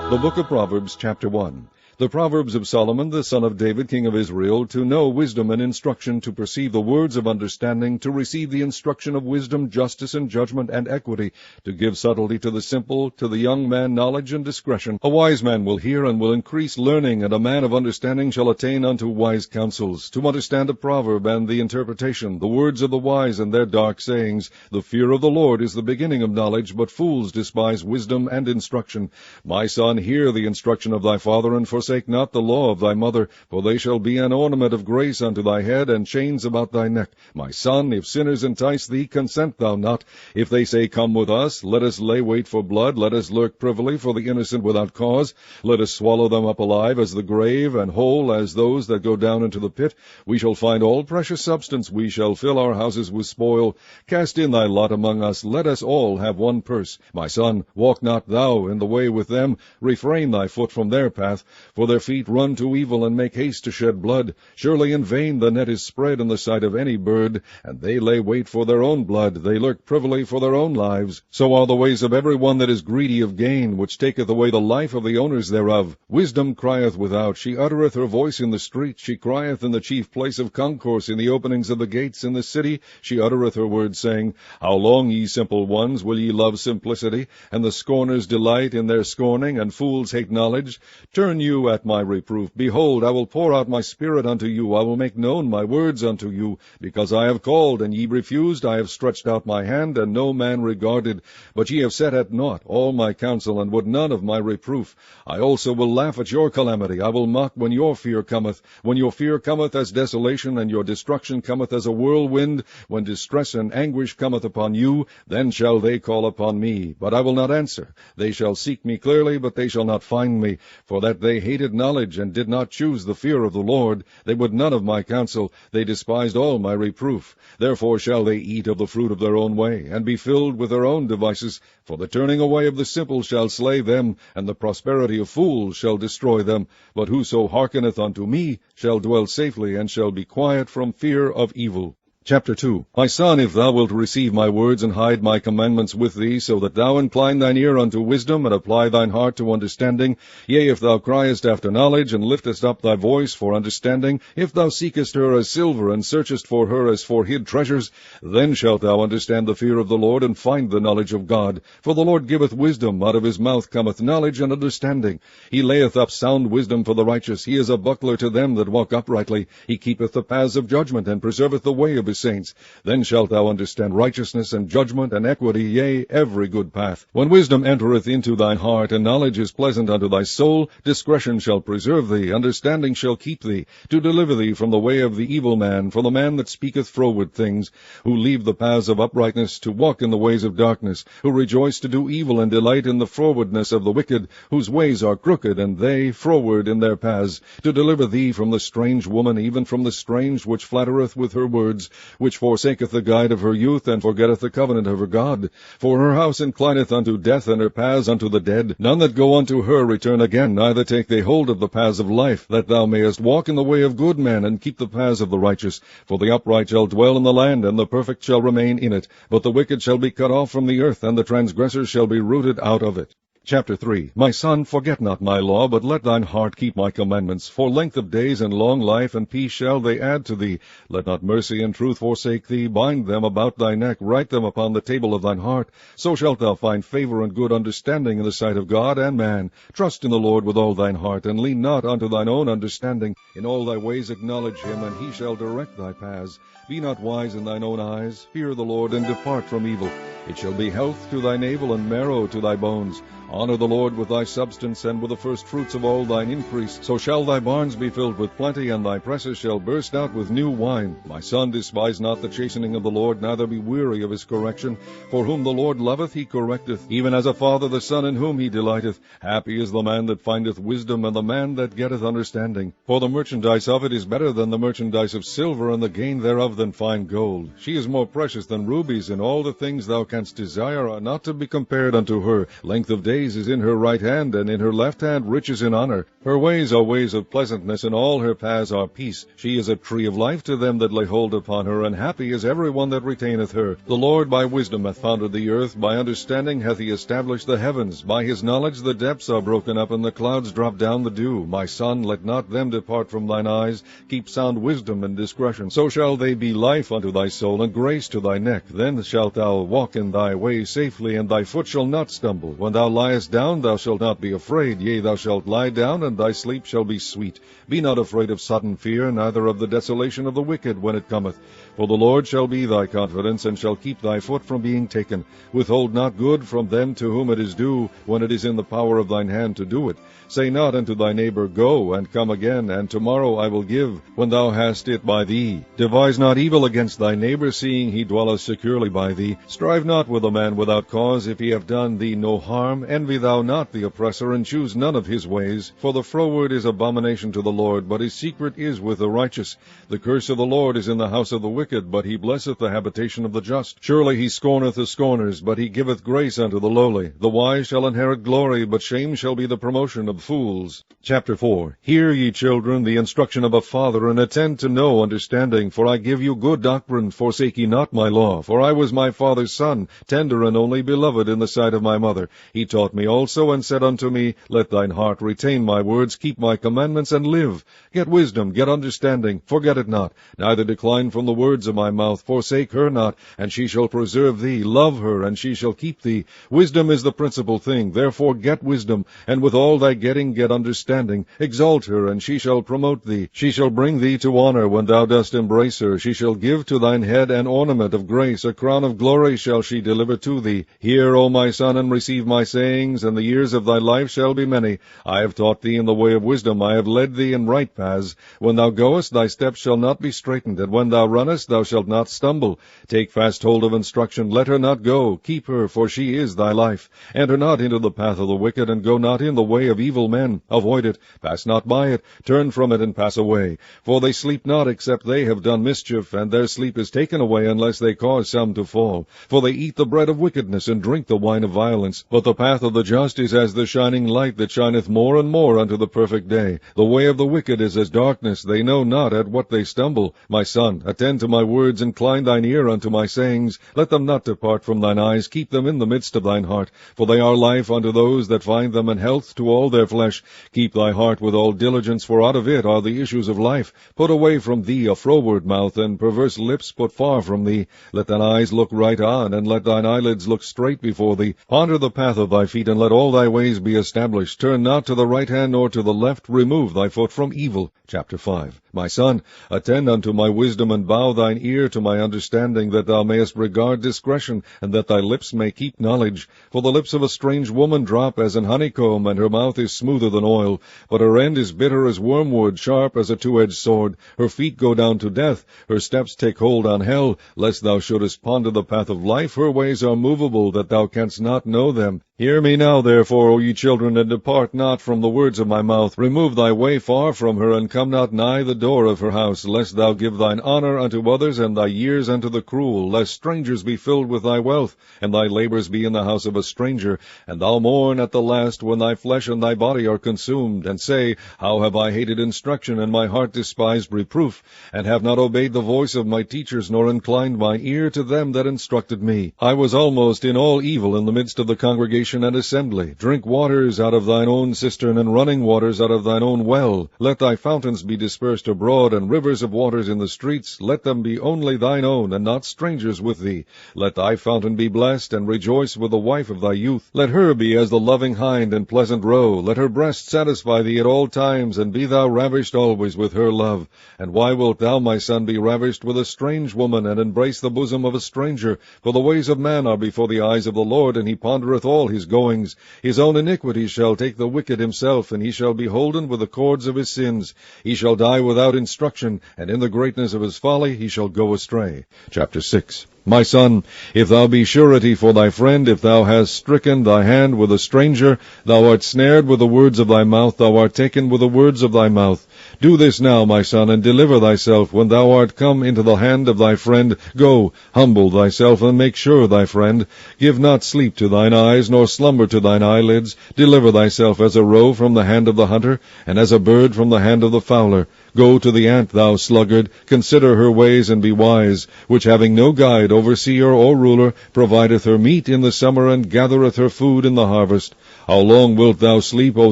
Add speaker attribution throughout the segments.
Speaker 1: The book of Proverbs, chapter 1. The Proverbs of Solomon, the son of David, king of Israel, to know wisdom and instruction, to perceive the words of understanding, to receive the instruction of wisdom, justice, and judgment, and equity, to give subtlety to the simple, to the young man knowledge and discretion. A wise man will hear and will increase learning, and a man of understanding shall attain unto wise counsels. To understand a proverb and the interpretation, the words of the wise and their dark sayings. The fear of the Lord is the beginning of knowledge, but fools despise wisdom and instruction. My son, hear the instruction of thy father, and forsake not the law of thy mother, for they shall be an ornament of grace unto thy head, and chains about thy neck. My son, if sinners entice thee, consent thou not. If they say, Come with us, let us lay wait for blood, let us lurk privily for the innocent without cause. Let us swallow them up alive as the grave, and whole as those that go down into the pit. We shall find all precious substance, we shall fill our houses with spoil. Cast in thy lot among us, let us all have one purse. My son, walk not thou in the way with them, refrain thy foot from their path, for their feet run to evil, and make haste to shed blood. Surely in vain the net is spread in the sight of any bird, and they lay wait for their own blood, they lurk privily for their own lives. So are the ways of every one that is greedy of gain, which taketh away the life of the owners thereof. Wisdom crieth without, she uttereth her voice in the street, she crieth in the chief place of concourse, in the openings of the gates in the city, she uttereth her words, saying, How long, ye simple ones, will ye love simplicity, and the scorners delight in their scorning, and fools hate knowledge? Turn you at my reproof. Behold, I will pour out my spirit unto you, I will make known my words unto you. Because I have called, and ye refused, I have stretched out my hand, and no man regarded. But ye have set at naught all my counsel, and would none of my reproof. I also will laugh at your calamity, I will mock when your fear cometh. When your fear cometh as desolation, and your destruction cometh as a whirlwind, when distress and anguish cometh upon you, then shall they call upon me, but I will not answer. They shall seek me clearly, but they shall not find me. For that they hated knowledge, and did not choose the fear of the Lord, they would none of my counsel, they despised all my reproof. Therefore shall they eat of the fruit of their own way, and be filled with their own devices. For the turning away of the simple shall slay them, and the prosperity of fools shall destroy them. But whoso hearkeneth unto me shall dwell safely, and shall be quiet from fear of evil. Chapter 2. My son, if thou wilt receive my words, and hide my commandments with thee, so that thou incline thine ear unto wisdom, and apply thine heart to understanding, yea, if thou criest after knowledge, and liftest up thy voice for understanding, if thou seekest her as silver, and searchest for her as for hid treasures, then shalt thou understand the fear of the Lord, and find the knowledge of God. For the Lord giveth wisdom, out of his mouth cometh knowledge and understanding. He layeth up sound wisdom for the righteous, he is a buckler to them that walk uprightly. He keepeth the paths of judgment, and preserveth the way of his saints. Then shalt thou understand righteousness and judgment and equity, yea, every good path. When wisdom entereth into thine heart, and knowledge is pleasant unto thy soul, discretion shall preserve thee, understanding shall keep thee, to deliver thee from the way of the evil man, from the man that speaketh froward things, who leave the paths of uprightness, to walk in the ways of darkness, who rejoice to do evil, and delight in the frowardness of the wicked, whose ways are crooked, and they froward in their paths, to deliver thee from the strange woman, even from the strange which flattereth with her words, which forsaketh the guide of her youth, and forgetteth the covenant of her God. For her house inclineth unto death, and her paths unto the dead. None that go unto her return again, neither take they hold of the paths of life, that thou mayest walk in the way of good men, and keep the paths of the righteous. For the upright shall dwell in the land, and the perfect shall remain in it. But the wicked shall be cut off from the earth, and the transgressors shall be rooted out of it. Chapter 3. My son, forget not my law, but let thine heart keep my commandments. For length of days and long life and peace shall they add to thee. Let not mercy and truth forsake thee. Bind them about thy neck, write them upon the table of thine heart. So shalt thou find favor and good understanding in the sight of God and man. Trust in the Lord with all thine heart, and lean not unto thine own understanding. In all thy ways acknowledge him, and he shall direct thy paths. Be not wise in thine own eyes. Fear the Lord, and depart from evil. It shall be health to thy navel, and marrow to thy bones. Honor the Lord with thy substance, and with the first fruits of all thine increase. So shall thy barns be filled with plenty, and thy presses shall burst out with new wine. My son, despise not the chastening of the Lord, neither be weary of his correction. For whom the Lord loveth he correcteth, even as a father the son in whom he delighteth. Happy is the man that findeth wisdom, and the man that getteth understanding. For the merchandise of it is better than the merchandise of silver, and the gain thereof than fine gold. She is more precious than rubies, and all the things thou canst desire are not to be compared unto her. Length of days is in her right hand, and in her left hand riches and honor. Her ways are ways of pleasantness, and all her paths are peace. She is a tree of life to them that lay hold upon her, and happy is every one that retaineth her. The Lord by wisdom hath founded the earth, by understanding hath he established the heavens. By his knowledge the depths are broken up, and the clouds drop down the dew. My son, let not them depart from thine eyes. Keep sound wisdom and discretion. So shall they be life unto thy soul, and grace to thy neck. Then shalt thou walk in thy way safely, and thy foot shall not stumble. When thou liest down, thou shalt not be afraid. Yea, thou shalt lie down, and thy sleep shall be sweet. Be not afraid of sudden fear, neither of the desolation of the wicked when it cometh. For the Lord shall be thy confidence, and shall keep thy foot from being taken. Withhold not good from them to whom it is due, when it is in the power of thine hand to do it. Say not unto thy neighbor, Go, and come again, and tomorrow I will give, when thou hast it by thee. Devise not evil against thy neighbor, seeing he dwelleth securely by thee. Strive not with a man without cause, if he have done thee no harm. Envy thou not the oppressor, and choose none of his ways. For the froward is abomination to the Lord, but his secret is with the righteous. The curse of the Lord is in the house of the wicked, but he blesseth the habitation of the just. Surely he scorneth the scorners, but he giveth grace unto the lowly. The wise shall inherit glory, but shame shall be the promotion of fools. Chapter 4. Hear, ye children, the instruction of a father, and attend to know understanding. For I give you good doctrine, forsake ye not my law. For I was my father's son, tender and only beloved in the sight of my mother. He taught me also, and said unto me, Let thine heart retain my words, keep my commandments, and live. Get wisdom, get understanding, forget it not. Neither decline from the words of my mouth. Forsake her not, and she shall preserve thee. Love her, and she shall keep thee. Wisdom is the principal thing. Therefore get wisdom, and with all thy getting get understanding. Exalt her, and she shall promote thee. She shall bring thee to honor when thou dost embrace her. She shall give to thine head an ornament of grace. A crown of glory shall she deliver to thee. Hear, O my son, and receive my sayings, and the years of thy life shall be many. I have taught thee in the way of wisdom. I have led thee in right paths. When thou goest, thy steps shall not be straitened, and when thou runnest, thou shalt not stumble. Take fast hold of instruction. Let her not go. Keep her, for she is thy life. Enter not into the path of the wicked, and go not in the way of evil men. Avoid it. Pass not by it. Turn from it, and pass away. For they sleep not, except they have done mischief, and their sleep is taken away, unless they cause some to fall. For they eat the bread of wickedness, and drink the wine of violence. But the path of the just is as the shining light that shineth more and more unto the perfect day. The way of the wicked is as darkness. They know not at what they stumble. My son, attend to my words, incline thine ear unto my sayings. Let them not depart from thine eyes. Keep them in the midst of thine heart. For they are life unto those that find them, and health to all their flesh. Keep thy heart with all diligence, for out of it are the issues of life. Put away from thee a froward mouth, and perverse lips put far from thee. Let thine eyes look right on, and let thine eyelids look straight before thee. Ponder the path of thy feet, and let all thy ways be established. Turn not to the right hand nor to the left. Remove thy foot from evil. Chapter 5. My son, attend unto my wisdom, and bow thine ear to my understanding, that thou mayest regard discretion, and that thy lips may keep knowledge. For the lips of a strange woman drop as an honeycomb, and her mouth is smoother than oil. But her end is bitter as wormwood, sharp as a two-edged sword. Her feet go down to death, her steps take hold on hell. Lest thou shouldest ponder the path of life, her ways are movable, that thou canst not know them. Hear me now, therefore, O ye children, and depart not from the words of my mouth. Remove thy way far from her, and come not nigh the door of her house, lest thou give thine honor unto others, and thy years unto the cruel, lest strangers be filled with thy wealth, and thy labors be in the house of a stranger, and thou mourn at the last, when thy flesh and thy body are consumed, and say, How have I hated instruction, and my heart despised reproof, and have not obeyed the voice of my teachers, nor inclined my ear to them that instructed me. I was almost in all evil in the midst of the congregation and assembly. Drink waters out of thine own cistern, and running waters out of thine own well. Let thy fountains be dispersed abroad, and rivers of waters in the streets. Let them be only thine own, and not strangers with thee. Let thy fountain be blessed, and rejoice with the wife of thy youth. Let her be as the loving hind and pleasant roe. Let her breast satisfy thee at all times, and be thou ravished always with her love. And why wilt thou, my son, be ravished with a strange woman, and embrace the bosom of a stranger? For the ways of man are before the eyes of the Lord, and he pondereth all his goings. His own iniquity shall take the wicked himself, and he shall be holden with the cords of his sins. He shall die without instruction, and in the greatness of his folly he shall go astray. Chapter 6. My son, if thou be surety for thy friend, if thou hast stricken thy hand with a stranger, thou art snared with the words of thy mouth, thou art taken with the words of thy mouth. Do this now, my son, and deliver thyself. When thou art come into the hand of thy friend, go, humble thyself, and make sure thy friend. Give not sleep to thine eyes, nor slumber to thine eyelids. Deliver thyself as a roe from the hand of the hunter, and as a bird from the hand of the fowler. Go to the ant, thou sluggard, consider her ways, and be wise, which having no guide, overseer, or ruler, provideth her meat in the summer, and gathereth her food in the harvest. How long wilt thou sleep, O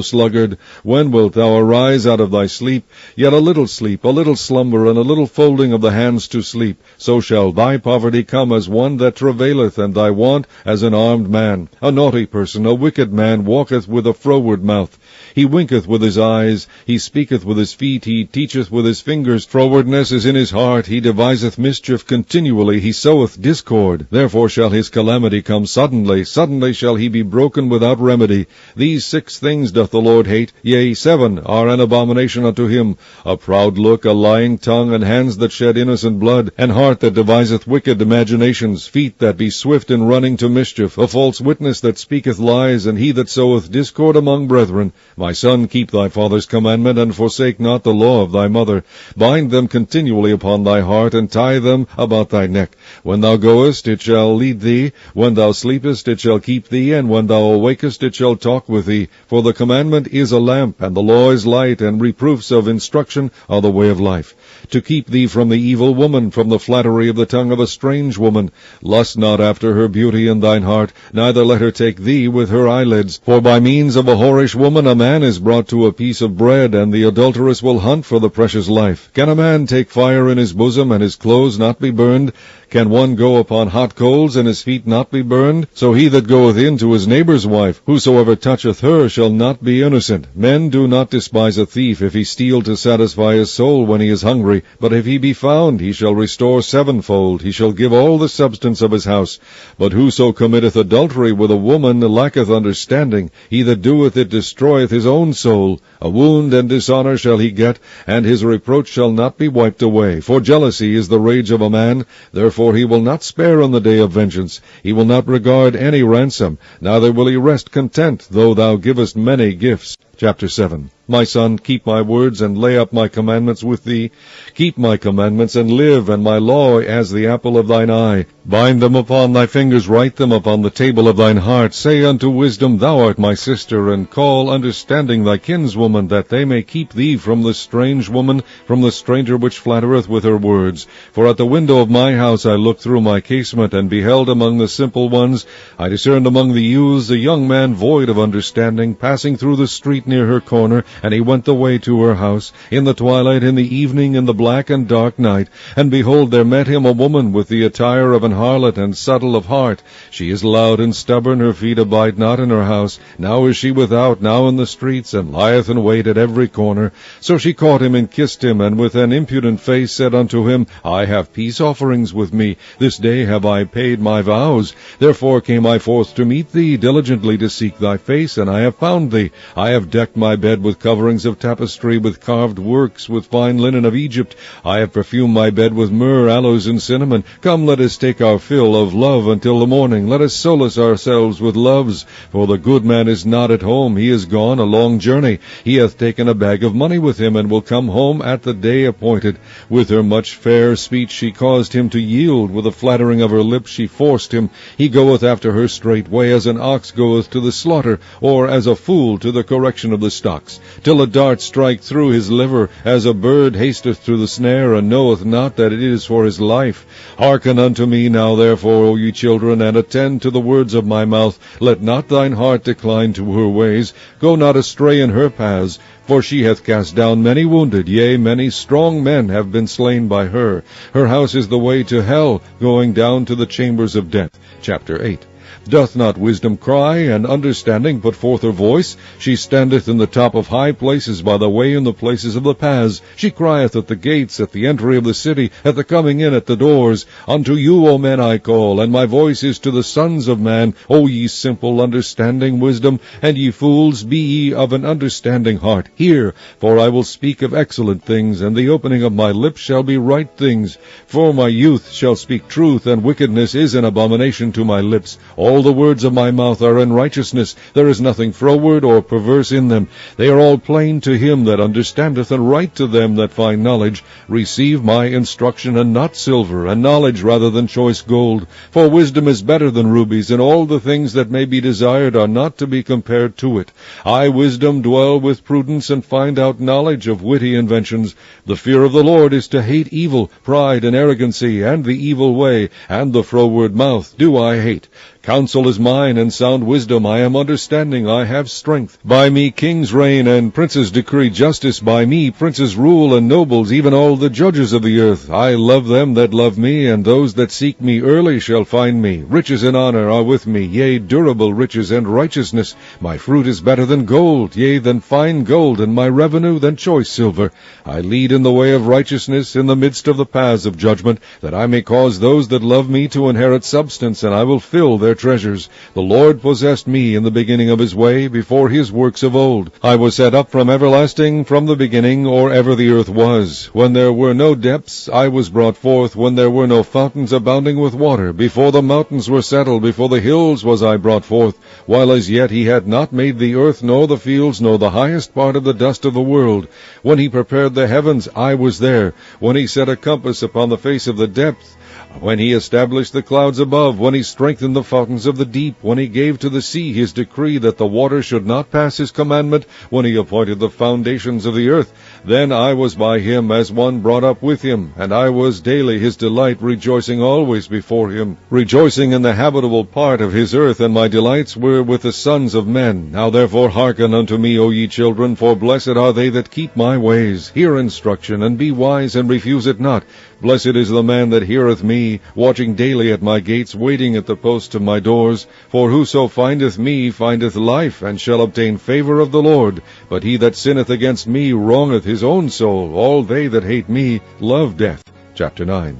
Speaker 1: sluggard? When wilt thou arise out of thy sleep? Yet a little sleep, a little slumber, and a little folding of the hands to sleep. So shall thy poverty come as one that travaileth, and thy want as an armed man. A naughty person, a wicked man, walketh with a froward mouth. He winketh with his eyes, he speaketh with his feet, he teacheth with his fingers. Frowardness is in his heart, he deviseth mischief continually, he soweth discord. Therefore shall his calamity come suddenly, suddenly shall he be broken without remedy. These 6 things doth the Lord hate, yea, 7 are an abomination unto him: a proud look, a lying tongue, and hands that shed innocent blood, and heart that deviseth wicked imaginations, feet that be swift in running to mischief, a false witness that speaketh lies, and he that soweth discord among brethren. My son, keep thy father's commandment, and forsake not the law of thy mother. Bind them continually upon thy heart, and tie them about thy neck. When thou goest, it shall lead thee. When thou sleepest, it shall keep thee. And when thou awakest, it shall talk with thee. For the commandment is a lamp, and the law is light, and reproofs of instruction are the way of life. To keep thee from the evil woman, from the flattery of the tongue of a strange woman. Lust not after her beauty in thine heart, neither let her take thee with her eyelids. For by means of a whorish woman a man is brought to a piece of bread, and the adulteress will hunt for the precious life. Can a man take fire in his bosom, and his clothes not be burned? Can one go upon hot coals, and his feet not be burned? So he that goeth in to his neighbour's wife, whosoever toucheth her, shall not be innocent. Men do not despise a thief, if he steal to satisfy his soul when he is hungry. But if he be found, he shall restore 7-fold. He shall give all the substance of his house. But whoso committeth adultery with a woman lacketh understanding. He that doeth it destroyeth his own soul. A wound and dishonour shall he get, and his reproach shall not be wiped away. For jealousy is the rage of a man, therefore he will not spare on the day of vengeance. He will not regard any ransom, neither will he rest content, though thou givest many gifts. Chapter 7. My son, keep my words, and lay up my commandments with thee. Keep my commandments, and live, and my law as the apple of thine eye. Bind them upon thy fingers, write them upon the table of thine heart. Say unto wisdom, Thou art my sister, and call understanding thy kinswoman, that they may keep thee from the strange woman, from the stranger which flattereth with her words. For at the window of my house I looked through my casement, and beheld among the simple ones, I discerned among the youths a young man void of understanding, passing through the street near her corner, and he went the way to her house, in the twilight, in the evening, in the black and dark night. And behold, there met him a woman with the attire of an harlot, and subtle of heart. She is loud and stubborn, her feet abide not in her house. Now is she without, now in the streets, and lieth in wait at every corner. So she caught him and kissed him, and with an impudent face said unto him, I have peace offerings with me. This day have I paid my vows. Therefore came I forth to meet thee, diligently to seek thy face, and I have found thee. I have decked my bed with coverings of tapestry, with carved works, with fine linen of Egypt. I have perfumed my bed with myrrh, aloes, and cinnamon. Come, let us take our fill of love until the morning. Let us solace ourselves with loves. For the good man is not at home. He is gone a long journey. He hath taken a bag of money with him, and will come home at the day appointed. With her much fair speech she caused him to yield. With the flattering of her lips she forced him. He goeth after her straightway, as an ox goeth to the slaughter, or as a fool to the correction of the stocks, till a dart strike through his liver, as a bird hasteth to the snare, and knoweth not that it is for his life. Hearken unto me now, therefore, O ye children, and attend to the words of my mouth. Let not thine heart decline to her ways. Go not astray in her paths. For she hath cast down many wounded, yea, many strong men have been slain by her. Her house is the way to hell, going down to the chambers of death. Chapter 8. Doth not wisdom cry, and understanding put forth her voice? She standeth in the top of high places, by the way in the places of the paths. She crieth at the gates, at the entry of the city, at the coming in at the doors. Unto you, O men, I call, and my voice is to the sons of man. O ye simple, understanding wisdom, and ye fools, be ye of an understanding heart. Hear, for I will speak of excellent things, and the opening of my lips shall be right things. For my youth shall speak truth, and wickedness is an abomination to my lips. All the words of my mouth are in righteousness. There is nothing froward or perverse in them. They are all plain to him that understandeth, and right to them that find knowledge. Receive my instruction, and not silver, and knowledge rather than choice gold. For wisdom is better than rubies, and all the things that may be desired are not to be compared to it. I, wisdom, dwell with prudence, and find out knowledge of witty inventions. The fear of the Lord is to hate evil, pride and arrogancy, and the evil way, and the froward mouth do I hate. Counsel is mine, and sound wisdom. I am understanding, I have strength. By me kings reign, and princes decree justice. By me princes rule, and nobles, even all the judges of the earth. I love them that love me, and those that seek me early shall find me. Riches and honor are with me, yea, durable riches and righteousness. My fruit is better than gold, yea, than fine gold, and my revenue than choice silver. I lead in the way of righteousness, in the midst of the paths of judgment, that I may cause those that love me to inherit substance, and I will fill their treasures. The Lord possessed me in the beginning of his way, before his works of old. I was set up from everlasting, from the beginning, or ever the earth was. When there were no depths, I was brought forth, when there were no fountains abounding with water. Before the mountains were settled, before the hills was I brought forth, while as yet he had not made the earth, nor the fields, nor the highest part of the dust of the world. When he prepared the heavens, I was there. When he set a compass upon the face of the depth, when he established the clouds above, when he strengthened the fountains of the deep, when he gave to the sea his decree that the water should not pass his commandment, when he appointed the foundations of the earth, then I was by him as one brought up with him, and I was daily his delight, rejoicing always before him, rejoicing in the habitable part of his earth, and my delights were with the sons of men. Now therefore hearken unto me, O ye children, for blessed are they that keep my ways. Hear instruction, and be wise, and refuse it not. Blessed is the man that heareth me, watching daily at my gates, waiting at the posts of my doors. For whoso findeth me findeth life, and shall obtain favor of the Lord. But he that sinneth against me wrongeth his own soul. All they that hate me love death. Chapter 9.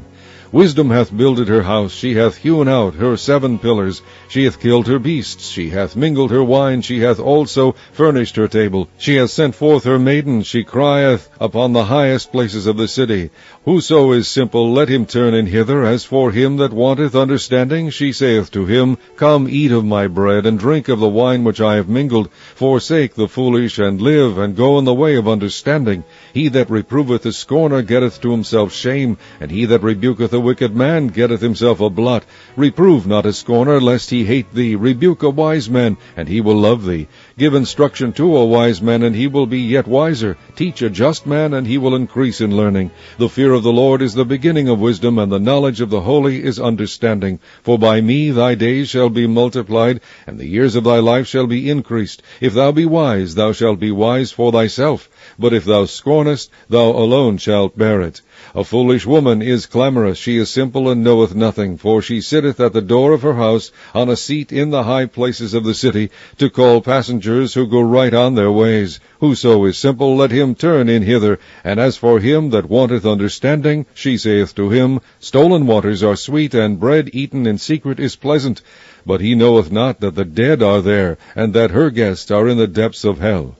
Speaker 1: Wisdom hath builded her house, she hath hewn out her 7 pillars. She hath killed her beasts, she hath mingled her wine, she hath also furnished her table. She hath sent forth her maidens, she crieth upon the highest places of the city. Whoso is simple, let him turn in hither. As for him that wanteth understanding, she saith to him, Come, eat of my bread, and drink of the wine which I have mingled. Forsake the foolish, and live, and go in the way of understanding. He that reproveth a scorner getteth to himself shame, and he that rebuketh a wicked man getteth himself a blot. Reprove not a scorner, lest he hate thee. Rebuke a wise man, and he will love thee. Give instruction to a wise man, and he will be yet wiser. Teach a just man, and he will increase in learning. The fear of the Lord is the beginning of wisdom, and the knowledge of the holy is understanding. For by me thy days shall be multiplied, and the years of thy life shall be increased. If thou be wise, thou shalt be wise for thyself. But if thou scornest, thou alone shalt bear it. A foolish woman is clamorous, she is simple and knoweth nothing, for she sitteth at the door of her house, on a seat in the high places of the city, to call passengers who go right on their ways. Whoso is simple, let him turn in hither. And as for him that wanteth understanding, she saith to him, Stolen waters are sweet, and bread eaten in secret is pleasant. But he knoweth not that the dead are there, and that her guests are in the depths of hell.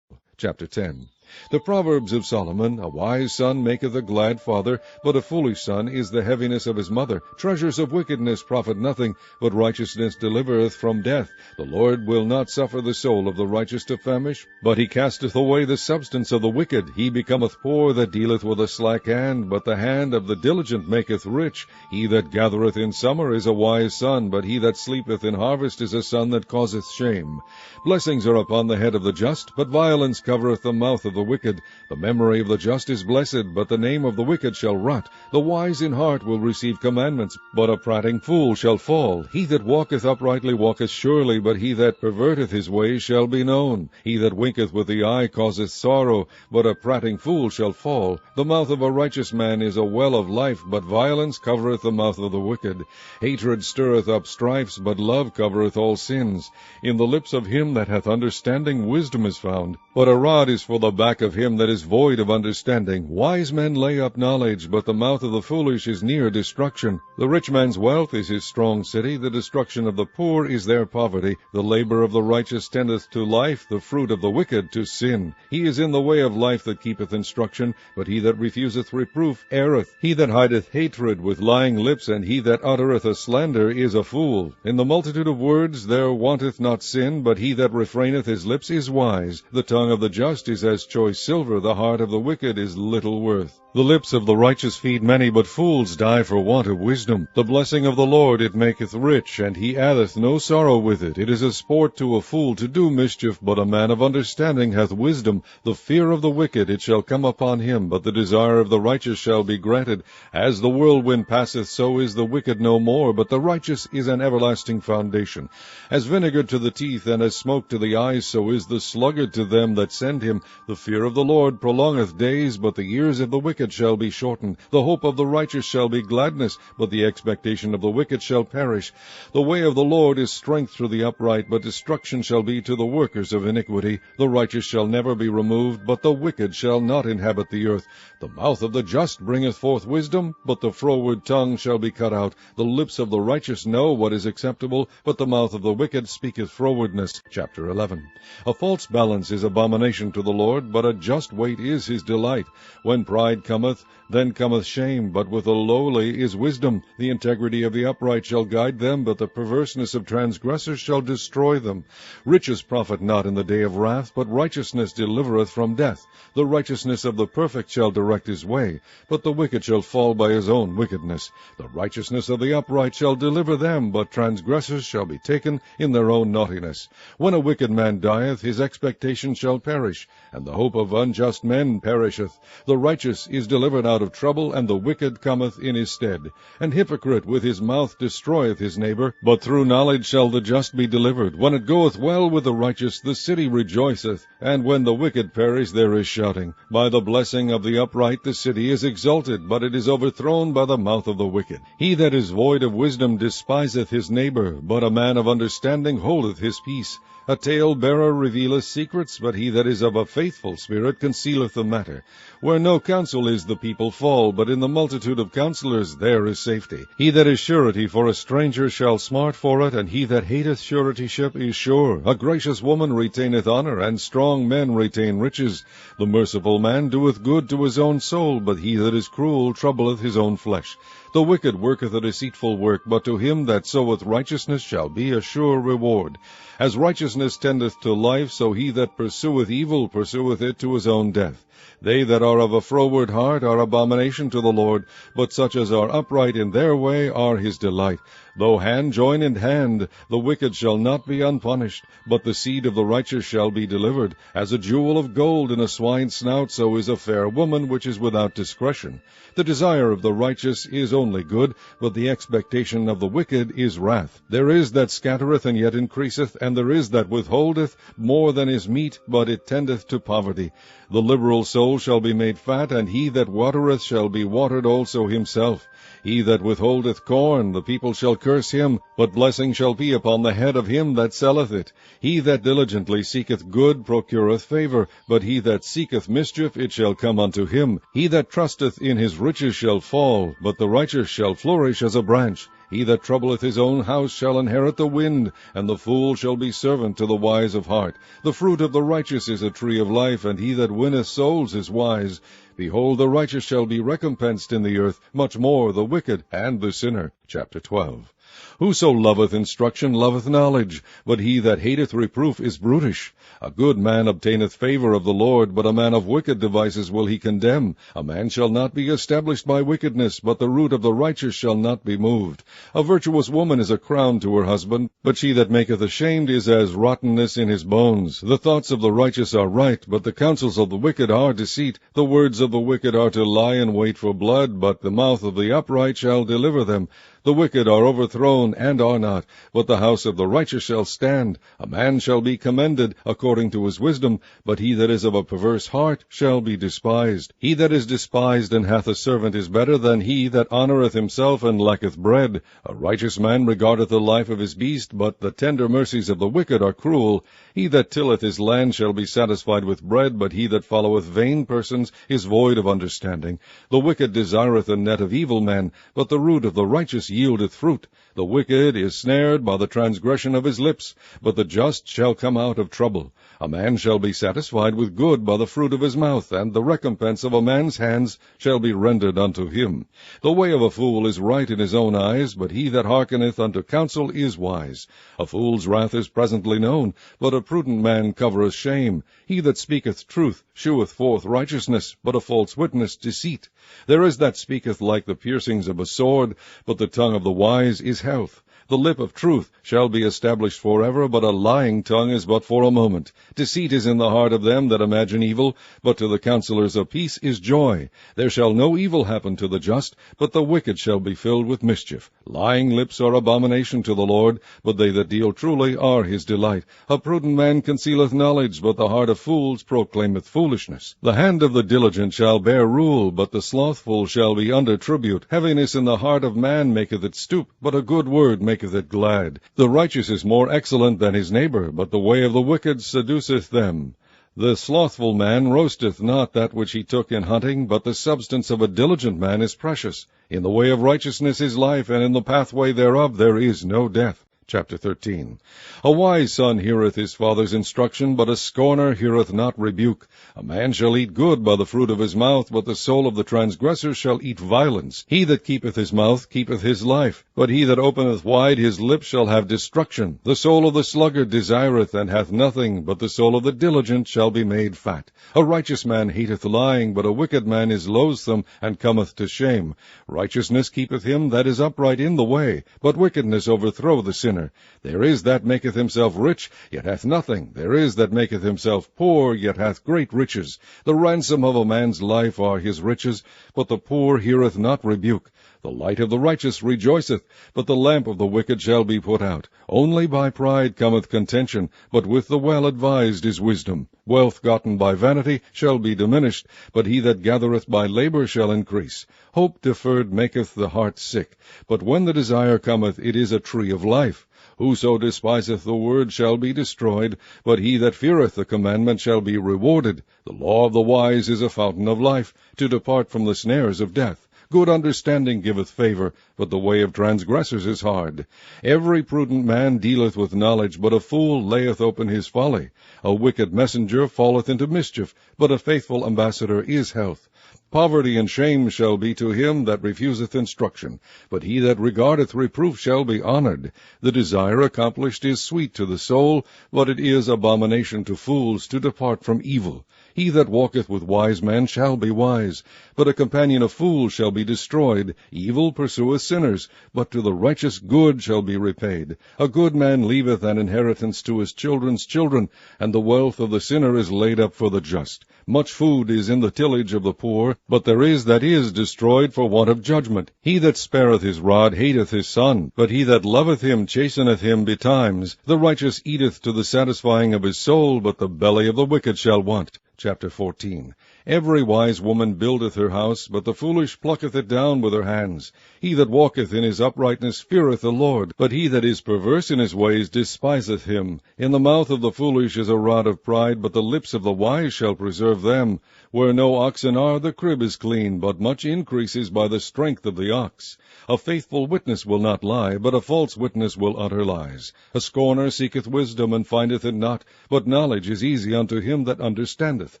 Speaker 1: Chapter 10. The Proverbs of Solomon, A wise son maketh a glad father, but a foolish son is the heaviness of his mother. Treasures of wickedness profit nothing, but righteousness delivereth from death. The Lord will not suffer the soul of the righteous to famish, but he casteth away the substance of the wicked. He becometh poor that dealeth with a slack hand, but the hand of the diligent maketh rich. He that gathereth in summer is a wise son, but he that sleepeth in harvest is a son that causeth shame. Blessings are upon the head of the just, but violence covereth the mouth of the wicked. The memory of the just is blessed, but the name of the wicked shall rot. The wise in heart will receive commandments, but a prating fool shall fall. He that walketh uprightly walketh surely, but he that perverteth his ways shall be known. He that winketh with the eye causeth sorrow, but a prating fool shall fall. The mouth of a righteous man is a well of life, but violence covereth the mouth of the wicked. Hatred stirreth up strifes, but love covereth all sins. In the lips of him that hath understanding wisdom is found, but a rod is for the back of him that is void of understanding. Wise men lay up knowledge, but the mouth of the foolish is near destruction. The rich man's wealth is his strong city, the destruction of the poor is their poverty. The labor of the righteous tendeth to life, the fruit of the wicked to sin. He is in the way of life that keepeth instruction, but he that refuseth reproof erreth. He that hideth hatred with lying lips, and he that uttereth a slander is a fool. In the multitude of words there wanteth not sin, but he that refraineth his lips is wise. The tongue of the just is as choice silver, the heart of the wicked is little worth. The lips of the righteous feed many, but fools die for want of wisdom. The blessing of the Lord it maketh rich, and he addeth no sorrow with it. It is a sport to a fool to do mischief, but a man of understanding hath wisdom. The fear of the wicked it shall come upon him, but the desire of the righteous shall be granted. As the whirlwind passeth, so is the wicked no more, but the righteous is an everlasting foundation. As vinegar to the teeth, and as smoke to the eyes, so is the sluggard to them that send him. The fear of the Lord prolongeth days, but the years of the wicked shall be shortened. The hope of the righteous shall be gladness, but the expectation of the wicked shall perish. The way of the Lord is strength to the upright, but destruction shall be to the workers of iniquity. The righteous shall never be removed, but the wicked shall not inhabit the earth. The mouth of the just bringeth forth wisdom, but the froward tongue shall be cut out. The lips of the righteous know what is acceptable, but the mouth of the wicked speaketh frowardness. Chapter 11. A false balance is abomination to the Lord, but a just weight is his delight. When pride cometh, then cometh shame, but with the lowly is wisdom. The integrity of the upright shall guide them, but the perverseness of transgressors shall destroy them. Riches profit not in the day of wrath, but righteousness delivereth from death. The righteousness of the perfect shall direct his way, but the wicked shall fall by his own wickedness. The righteousness of the upright shall deliver them, but transgressors shall be taken in their own naughtiness. When a wicked man dieth, his expectation shall perish, and the hope of unjust men perisheth. The righteous is delivered out of trouble, and the wicked cometh in his stead. An hypocrite with his mouth destroyeth his neighbor, but through knowledge shall the just be delivered. When it goeth well with the righteous, the city rejoiceth, and when the wicked perish, there is shouting. By the blessing of the upright the city is exalted, but it is overthrown by the mouth of the wicked. He that is void of wisdom despiseth his neighbor, but a man of understanding holdeth his peace. A tale-bearer revealeth secrets, but he that is of a faithful spirit concealeth the matter. Where no counsel is, the people fall, but in the multitude of counselors there is safety. He that is surety for a stranger shall smart for it, and he that hateth suretyship is sure. A gracious woman retaineth honor, and strong men retain riches. The merciful man doeth good to his own soul, but he that is cruel troubleth his own flesh. The wicked worketh a deceitful work, but to him that soweth righteousness shall be a sure reward. As righteousness tendeth to life, so he that pursueth evil pursueth it to his own death. They that are of a froward heart are abomination to the Lord, but such as are upright in their way are his delight. Though hand join in hand, the wicked shall not be unpunished, but the seed of the righteous shall be delivered. As a jewel of gold in a swine's snout, so is a fair woman which is without discretion. The desire of the righteous is only good, but the expectation of the wicked is wrath. There is that scattereth and yet increaseth, and there is that withholdeth more than is meet, but it tendeth to poverty. The liberal soul shall be made fat, and he that watereth shall be watered also himself. He that withholdeth corn, the people shall curse him, but blessing shall be upon the head of him that selleth it. He that diligently seeketh good procureth favor, but he that seeketh mischief, it shall come unto him. He that trusteth in his riches shall fall, but the righteous shall flourish as a branch. He that troubleth his own house shall inherit the wind, and the fool shall be servant to the wise of heart. The fruit of the righteous is a tree of life, and he that winneth souls is wise. Behold, the righteous shall be recompensed in the earth, much more the wicked and the sinner. Chapter 12. Whoso loveth instruction loveth knowledge, but he that hateth reproof is brutish. A good man obtaineth favor of the Lord, but a man of wicked devices will he condemn. A man shall not be established by wickedness, but the root of the righteous shall not be moved. A virtuous woman is a crown to her husband, but she that maketh ashamed is as rottenness in his bones. The thoughts of the righteous are right, but the counsels of the wicked are deceit. The words of the wicked are to lie in wait for blood, but the mouth of the upright shall deliver them. The wicked are overthrown, and are not, but the house of the righteous shall stand. A man shall be commended according to his wisdom, but he that is of a perverse heart shall be despised. He that is despised and hath a servant is better than he that honoureth himself and lacketh bread. A righteous man regardeth the life of his beast, but the tender mercies of the wicked are cruel. He that tilleth his land shall be satisfied with bread, but he that followeth vain persons is void of understanding. The wicked desireth a net of evil men, but the root of the righteous yieldeth fruit. The wicked is snared by the transgression of his lips, but the just shall come out of trouble. A man shall be satisfied with good by the fruit of his mouth, and the recompense of a man's hands shall be rendered unto him. The way of a fool is right in his own eyes, but he that hearkeneth unto counsel is wise. A fool's wrath is presently known, but a prudent man covereth shame. He that speaketh truth sheweth forth righteousness, but a false witness deceit. There is that speaketh like the piercings of a sword, but the tongue of the wise is health. The lip of truth shall be established forever, but a lying tongue is but for a moment. Deceit is in the heart of them that imagine evil, but to the counselors of peace is joy. There shall no evil happen to the just, but the wicked shall be filled with mischief. Lying lips are abomination to the Lord, but they that deal truly are his delight. A prudent man concealeth knowledge, but the heart of fools proclaimeth foolishness. The hand of the diligent shall bear rule, but the slothful shall be under tribute. Heaviness in the heart of man maketh it stoop, but a good word maketh it glad. The righteous is more excellent than his neighbor, but the way of the wicked seduceth them. The slothful man roasteth not that which he took in hunting, but the substance of a diligent man is precious. In the way of righteousness is life, and in the pathway thereof there is no death. Chapter 13. A wise son heareth his father's instruction, but a scorner heareth not rebuke. A man shall eat good by the fruit of his mouth, but the soul of the transgressor shall eat violence. He that keepeth his mouth keepeth his life, but he that openeth wide his lips shall have destruction. The soul of the sluggard desireth and hath nothing, but the soul of the diligent shall be made fat. A righteous man hateth lying, but a wicked man is loathsome, and cometh to shame. Righteousness keepeth him that is upright in the way, but wickedness overthrow the sinner. There is that maketh himself rich, yet hath nothing. There is that maketh himself poor, yet hath great riches. The ransom of a man's life are his riches, but the poor heareth not rebuke. The light of the righteous rejoiceth, but the lamp of the wicked shall be put out. Only by pride cometh contention, but with the well-advised is wisdom. Wealth gotten by vanity shall be diminished, but he that gathereth by labor shall increase. Hope deferred maketh the heart sick, but when the desire cometh, it is a tree of life. Whoso despiseth the word shall be destroyed, but he that feareth the commandment shall be rewarded. The law of the wise is a fountain of life, to depart from the snares of death. Good understanding giveth favor, but the way of transgressors is hard. Every prudent man dealeth with knowledge, but a fool layeth open his folly. A wicked messenger falleth into mischief, but a faithful ambassador is health. Poverty and shame shall be to him that refuseth instruction, but he that regardeth reproof shall be honored. The desire accomplished is sweet to the soul, but it is abomination to fools to depart from evil. He that walketh with wise men shall be wise, but a companion of fools shall be destroyed. Evil pursueth sinners, but to the righteous good shall be repaid. A good man leaveth an inheritance to his children's children, and the wealth of the sinner is laid up for the just. Much food is in the tillage of the poor, but there is that is destroyed for want of judgment. He that spareth his rod hateth his son, but he that loveth him chasteneth him betimes. The righteous eateth to the satisfying of his soul, but the belly of the wicked shall want. Chapter 14. Every wise woman buildeth her house, but the foolish plucketh it down with her hands. He that walketh in his uprightness feareth the Lord, but he that is perverse in his ways despiseth him. In the mouth of the foolish is a rod of pride, but the lips of the wise shall preserve them. Where no oxen are, the crib is clean, but much increase is by the strength of the ox. A faithful witness will not lie, but a false witness will utter lies. A scorner seeketh wisdom, and findeth it not, but knowledge is easy unto him that understandeth. departeth.